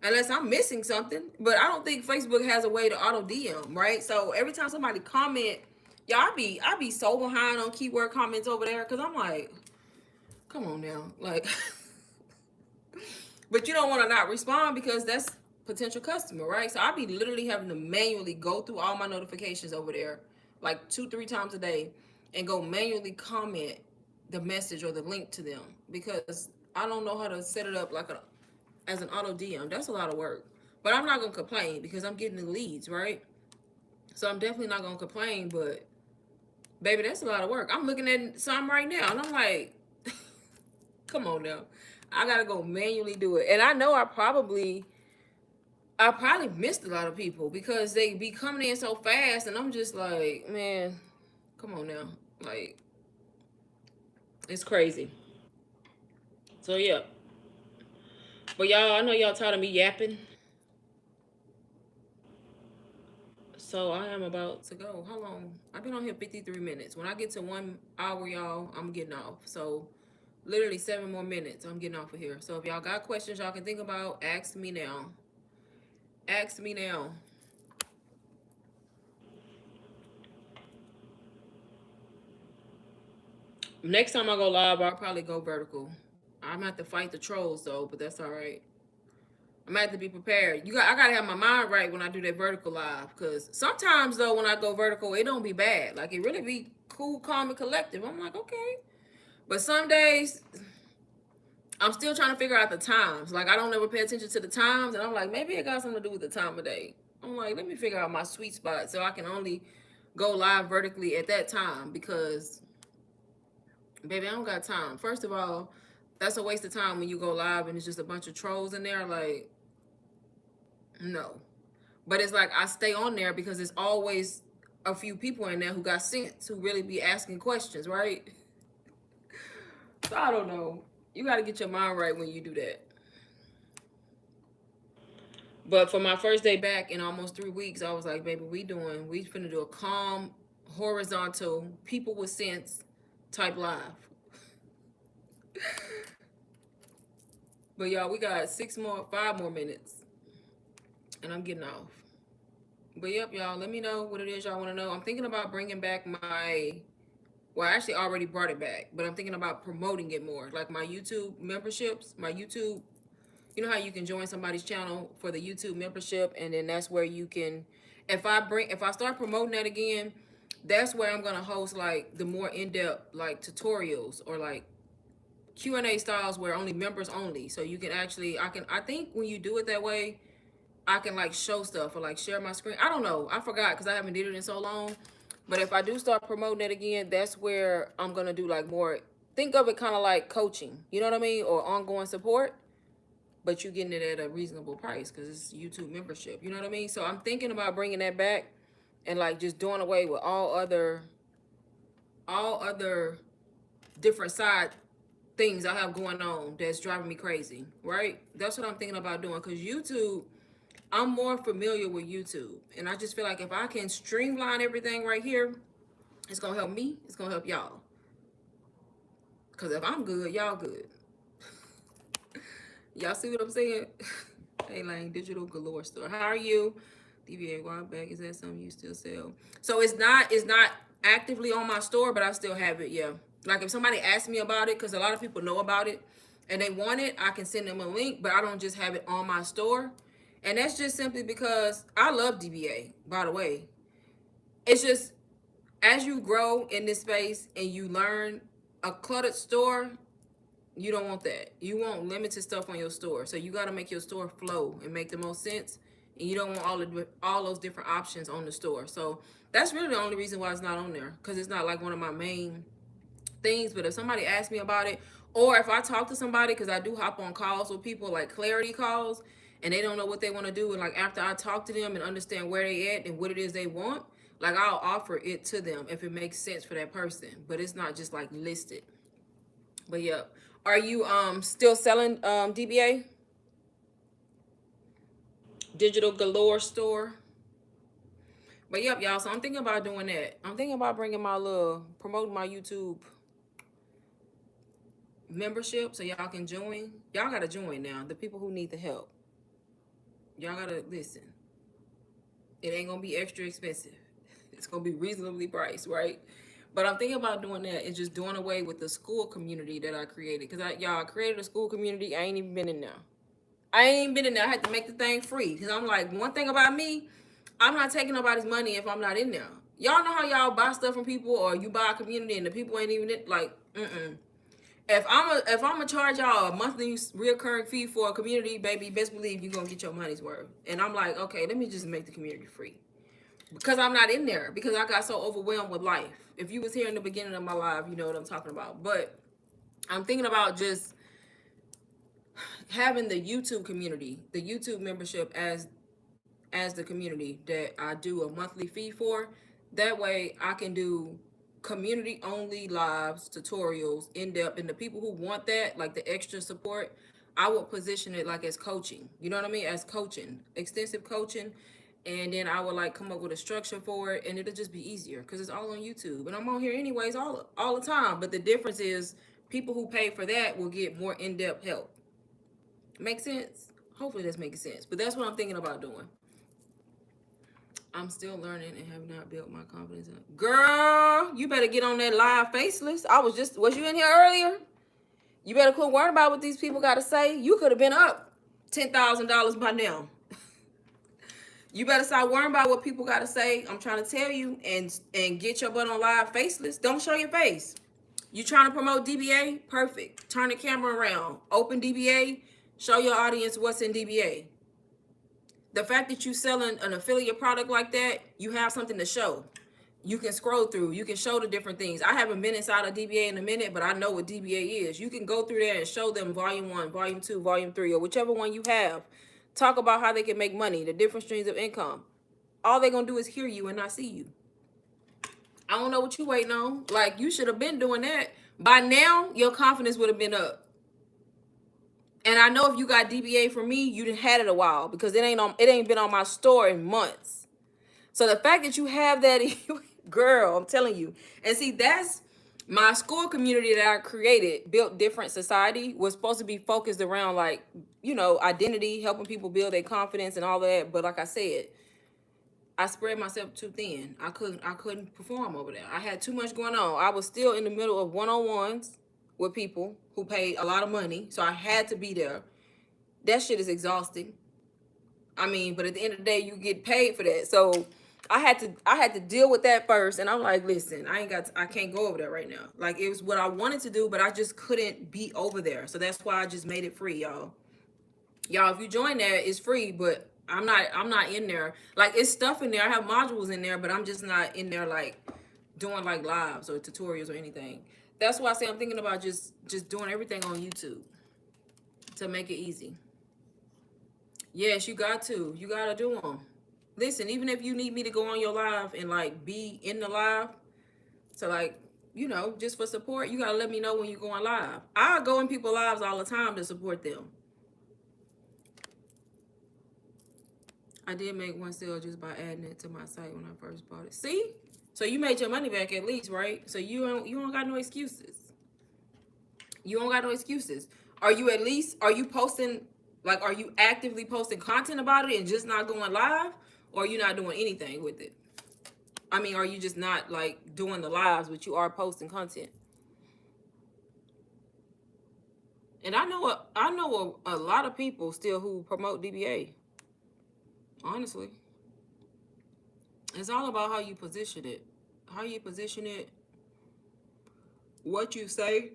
[SPEAKER 1] Unless I'm missing something. But I don't think Facebook has a way to auto DM, right? So every time somebody comment, yeah, I be so behind on keyword comments over there because I'm like, come on now, like. But you don't want to not respond because that's potential customer, right? So I be literally having to manually go through all my notifications over there, like 2-3 times a day, and go manually comment the message or the link to them because I don't know how to set it up like as an auto DM. That's a lot of work. But I'm not gonna complain because I'm getting the leads, right? So I'm definitely not gonna complain, but baby, that's a lot of work. I'm looking at some right now and I'm like, come on now. I gotta go manually do it. And I know I probably missed a lot of people because they be coming in so fast, and I'm just like, man, come on now. Like, it's crazy. So yeah. But y'all, I know y'all tired of me yapping. So I am about to go. How long? I've been on here 53 minutes. When I get to 1 hour, y'all, I'm getting off. So literally 7 more minutes, I'm getting off of here. So if y'all got questions y'all can think about, ask me now. Ask me now. Next time I go live, I'll probably go vertical. I'm gonna have to fight the trolls though, but that's all right. I'm gonna have to be prepared. I gotta have my mind right when I do that vertical live, because sometimes though when I go vertical, it don't be bad. Like it really be cool, calm, and collective. I'm like, okay. But some days I'm still trying to figure out the times. Like I don't ever pay attention to the times, and I'm like, maybe it got something to do with the time of day. I'm like, let me figure out my sweet spot so I can only go live vertically at that time because baby, I don't got time. First of all, that's a waste of time when you go live and it's just a bunch of trolls in there. Like, no. But it's like I stay on there because there's always a few people in there who got sense, who really be asking questions, right? So I don't know. You got to get your mind right when you do that. But for my first day back in almost 3 weeks, I was like, baby, we finna do a calm horizontal, people with sense type live. But y'all, we got 5 more minutes, and I'm getting off. But yep, y'all, let me know what it is y'all want to know. I'm thinking about bringing back well, I actually already brought it back, but I'm thinking about promoting it more. Like my YouTube memberships, my YouTube, you know how you can join somebody's channel for the YouTube membership, and then that's where you can, if I start promoting that again, that's where I'm gonna host like the more in-depth like tutorials or like Q&A styles where only members only. So you can actually, I think when you do it that way, I can like show stuff or like share my screen. I don't know. I forgot because I haven't did it in so long. But if I do start promoting it again, that's where I'm gonna do like more. Think of it kind of like coaching, you know what I mean, or ongoing support. But you getting it at a reasonable price because it's YouTube membership. You know what I mean? So I'm thinking about bringing that back and like just doing away with all other different side things I have going on that's driving me crazy. Right? That's what I'm thinking about doing because YouTube. I'm more familiar with YouTube, and I just feel like if I can streamline everything right here, it's gonna help me. It's gonna help y'all. Cause if I'm good, y'all good. Y'all see what I'm saying? Hey, Lane, Digital Galore Store. How are you? DBA Wild Bag. Is that something you still sell? So it's not actively on my store, but I still have it. Yeah. Like if somebody asks me about it, because a lot of people know about it and they want it, I can send them a link, but I don't just have it on my store. And that's just simply because I love DBA, by the way. It's just as you grow in this space and you learn, a cluttered store, you don't want that. You want limited stuff on your store. So you got to make your store flow and make the most sense. And you don't want all those different options on the store. So that's really the only reason why it's not on there, because it's not like one of my main things. But if somebody asks me about it, or if I talk to somebody, because I do hop on calls with people, like clarity calls, and they don't know what they want to do, and like after I talk to them and understand where they at and what it is they want, like I'll offer it to them if it makes sense for that person. But it's not just like listed. But yeah, are you still selling DBA, Digital Galore Store? But yep, y'all. So I'm thinking about doing that. I'm thinking about bringing promoting my YouTube membership so y'all can join. Y'all gotta join now. The people who need the help. Y'all gotta listen. It ain't gonna be extra expensive. It's gonna be reasonably priced, right? But I'm thinking about doing that and just doing away with the school community that I created. Cause y'all created a school community. I ain't even been in there. I ain't even been in there. I had to make the thing free. Cause I'm like, one thing about me, I'm not taking nobody's money if I'm not in there. Y'all know how y'all buy stuff from people, or you buy a community and the people ain't even it. Like, if I'm gonna charge y'all a monthly reoccurring fee for a community, baby, best believe you're gonna get your money's worth. And I'm like, okay, let me just make the community free. Because I'm not in there, because I got so overwhelmed with life. If you was here in the beginning of my life, you know what I'm talking about. But I'm thinking about just having the YouTube community, the YouTube membership as the community that I do a monthly fee for. That way I can do community only lives, tutorials, in depth, and the people who want that, like the extra support, I would position it like as coaching. You know what I mean? As coaching, extensive coaching. And then I would like come up with a structure for it, and it'll just be easier because it's all on YouTube. And I'm on here anyways all the time. But the difference is people who pay for that will get more in-depth help. Make sense? Hopefully that's making sense. But that's what I'm thinking about doing. I'm still learning and have not built my confidence up. Girl, you better get on that live faceless. Was you in here earlier? You better quit worrying about what these people got to say. You could have been up $10,000 by now. You better stop worrying about what people got to say. I'm trying to tell you, and get your butt on live faceless. Don't show your face. You trying to promote DBA? Perfect. Turn the camera around. Open DBA. Show your audience what's in DBA. The fact that you selling an affiliate product like that, you have something to show. You can scroll through. You can show the different things. I haven't been inside of DBA in a minute, but I know what DBA is. You can go through there and show them volume 1, volume 2, volume 3, or whichever one you have. Talk about how they can make money, the different streams of income. All they're going to do is hear you and not see you. I don't know what you waiting on. Like, you should have been doing that. By now, your confidence would have been up. And I know if you got DBA from me, you done had it a while, because it ain't been on my store in months. So the fact that you have that, Girl, I'm telling you. And see, that's my school community that I created, built different society, was supposed to be focused around like, identity, helping people build their confidence and all that. But like I said, I spread myself too thin. I couldn't perform over there. I had too much going on. I was still in the middle of one-on-ones with people who paid a lot of money. So I had to be there. That shit is exhausting. I mean, but at the end of the day, you get paid for that. So I had to deal with that first. And I'm like, listen, I can't go over there right now. Like, it was what I wanted to do, but I just couldn't be over there. So that's why I just made it free, y'all. Y'all, if you join there, it's free, but I'm not in there. Like, it's stuff in there. I have modules in there, but I'm just not in there like doing like lives or tutorials or anything. That's why I say I'm thinking about just doing everything on YouTube to make it easy. Yes, you got to. You got to do them. Listen, even if you need me to go on your live and like be in the live, so like, just for support, you got to let me know when you're going live. I go in people's lives all the time to support them. I did make one sale just by adding it to my site when I first bought it. See? So you made your money back at least, right? So you don't got no excuses. You don't got no excuses. Are you posting, like, are you actively posting content about it and just not going live? Or are you not doing anything with it? I mean, are you just not like doing the lives, but you are posting content? And I know a lot of people still who promote DBA. Honestly, it's all about how you position it. How you position it, what you say.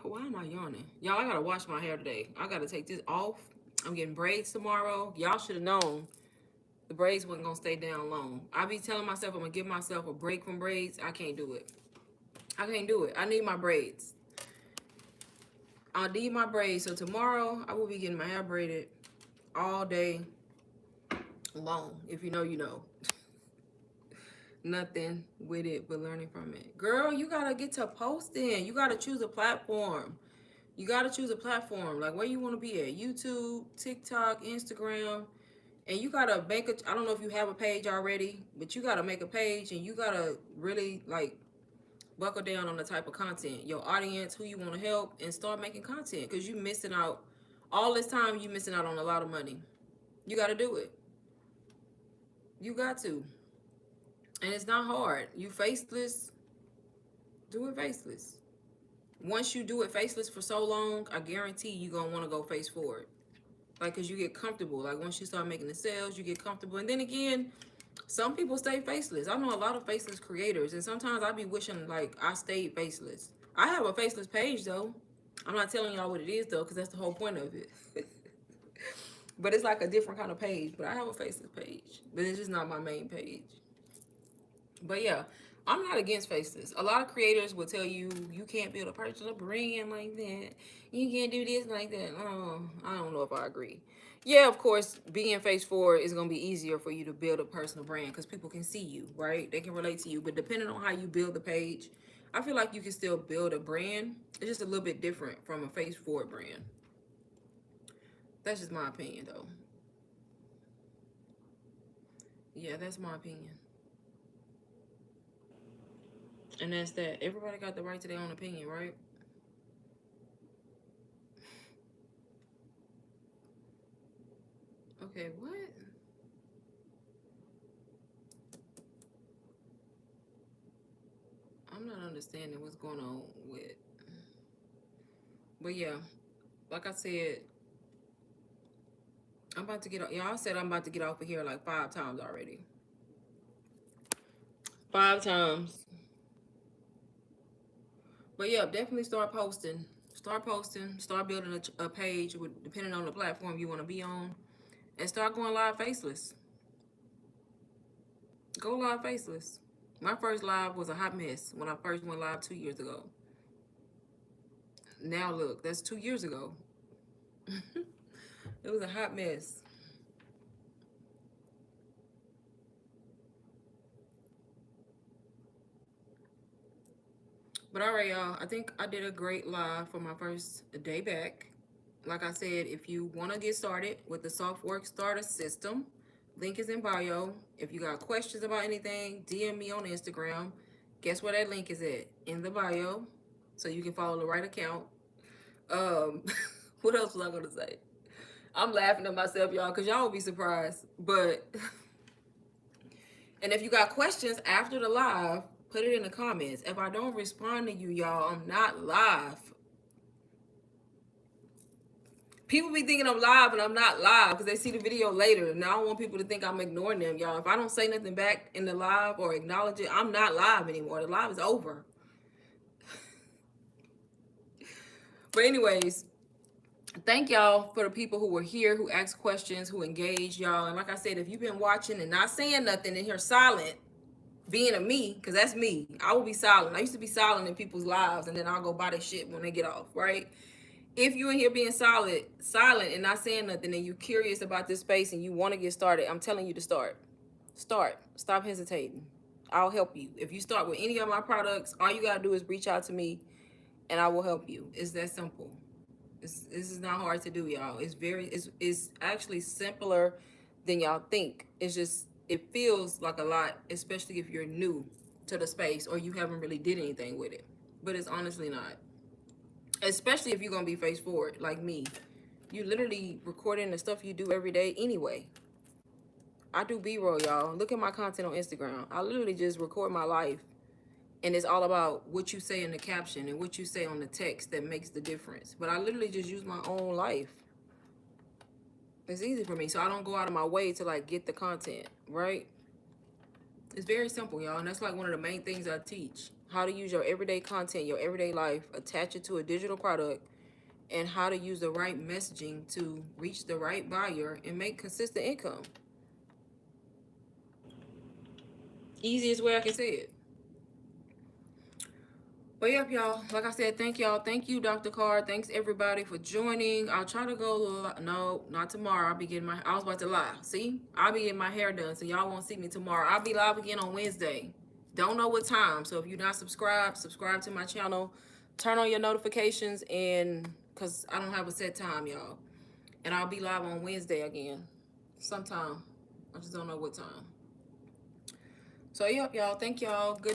[SPEAKER 1] Why am I yawning? Y'all, I gotta wash my hair today. I gotta take this off. I'm getting braids tomorrow. Y'all should have known the braids wasn't gonna stay down long. I be telling myself I'm gonna give myself a break from braids. I can't do it. I can't do it. I need my braids. I need my braids. So tomorrow I will be getting my hair braided all day long. If you know, you know. Nothing with it but learning from it. Girl, you gotta get to posting. You gotta choose a platform. You gotta choose a platform. Like, where you wanna be at? YouTube, TikTok, Instagram. And you gotta make a, I don't know if you have a page already, but you gotta make a page and you gotta really like buckle down on the type of content, your audience, who you want to help, and start making content, because you missing out all this time. You missing out on a lot of money. You got to do it. You got to. And it's not hard. You faceless, do it faceless. Once you do it faceless for so long, I guarantee you gonna want to go face forward. Like, cause you get comfortable. Like, once you start making the sales, you get comfortable. And then again, some people stay faceless. I know a lot of faceless creators, and sometimes I be wishing like I stayed faceless. I have a faceless page though. I'm not telling y'all what it is though, because that's the whole point of it. But it's like a different kind of page. But I have a faceless page, but it's just not my main page. But yeah, I'm not against faceless. A lot of creators will tell you you can't build a personal brand like that. You can't do this like that. Oh, I don't know if I agree. Yeah, of course, being face forward is going to be easier for you to build a personal brand because people can see you, right? They can relate to you. But depending on how you build the page, I feel like you can still build a brand. It's just a little bit different from a face forward brand. That's just my opinion, though. Yeah, that's my opinion. And that's that. Everybody got the right to their own opinion, right? Okay, what? I'm not understanding what's going on with. But yeah, like I said, I'm about to get. Y'all said I'm about to get off of here like 5 times already. 5 times. But yeah, definitely start posting. Start posting. Start building a page with, depending on the platform you want to be on, and start going live faceless. Go live faceless. My first live was a hot mess when I first went live 2 years ago. Now look, that's 2 years ago. It was a hot mess. But all right, y'all. I think I did a great live for my first day back. Like I said, if you want to get started with the Softwork Starter System, Link is in bio. If you got questions about anything, DM me on Instagram. Guess where that link is at? In the bio. So you can follow the right account. Um, what else was I gonna say? I'm laughing at myself, y'all, because y'all will be surprised. But and if you got questions after the live, put it in the comments. If I don't respond to you, y'all, I'm not live. People be thinking I'm live and I'm not live because they see the video later. And I don't want people to think I'm ignoring them, y'all. If I don't say nothing back in the live or acknowledge it, I'm not live anymore. The live is over. But anyways, thank y'all for the people who were here, who asked questions, who engaged, y'all. And like I said, if you've been watching and not saying nothing and here silent, being a me, because that's me, I will be silent. I used to be silent in people's lives, and then I'll go buy their shit when they get off, right? If you in here being silent and not saying nothing, and you curious about this space and you want to get started, I'm telling you to start. Start. Stop hesitating. I'll help you. If you start with any of my products, all you gotta do is reach out to me, and I will help you. It's that simple. This is not hard to do, y'all. It's actually simpler than y'all think. It's just, it feels like a lot, especially if you're new to the space or you haven't really did anything with it. But it's honestly not. Especially if you're gonna be face forward like me. You literally recording the stuff you do every day anyway. I do B-roll, y'all. Look at my content on Instagram. I literally just record my life. And it's all about what you say in the caption and what you say on the text that makes the difference. But I literally just use my own life. It's easy for me, so I don't go out of my way to like get the content, right? It's very simple, y'all, and that's like one of the main things I teach. How to use your everyday content, your everyday life, attach it to a digital product, and how to use the right messaging to reach the right buyer and make consistent income. Easiest way I can say it. But yep, y'all, like I said, thank y'all. Thank you, Dr. Carr. Thanks everybody for joining. I'll try to go, no, not tomorrow. I'll be getting my, I was about to lie. See, I'll be getting my hair done, so y'all won't see me tomorrow. I'll be live again on Wednesday. Don't know what time. So if you're not subscribed, subscribe to my channel. Turn on your notifications, and because I don't have a set time, y'all. And I'll be live on Wednesday again. Sometime. I just don't know what time. So yep, y'all. Thank y'all. Good.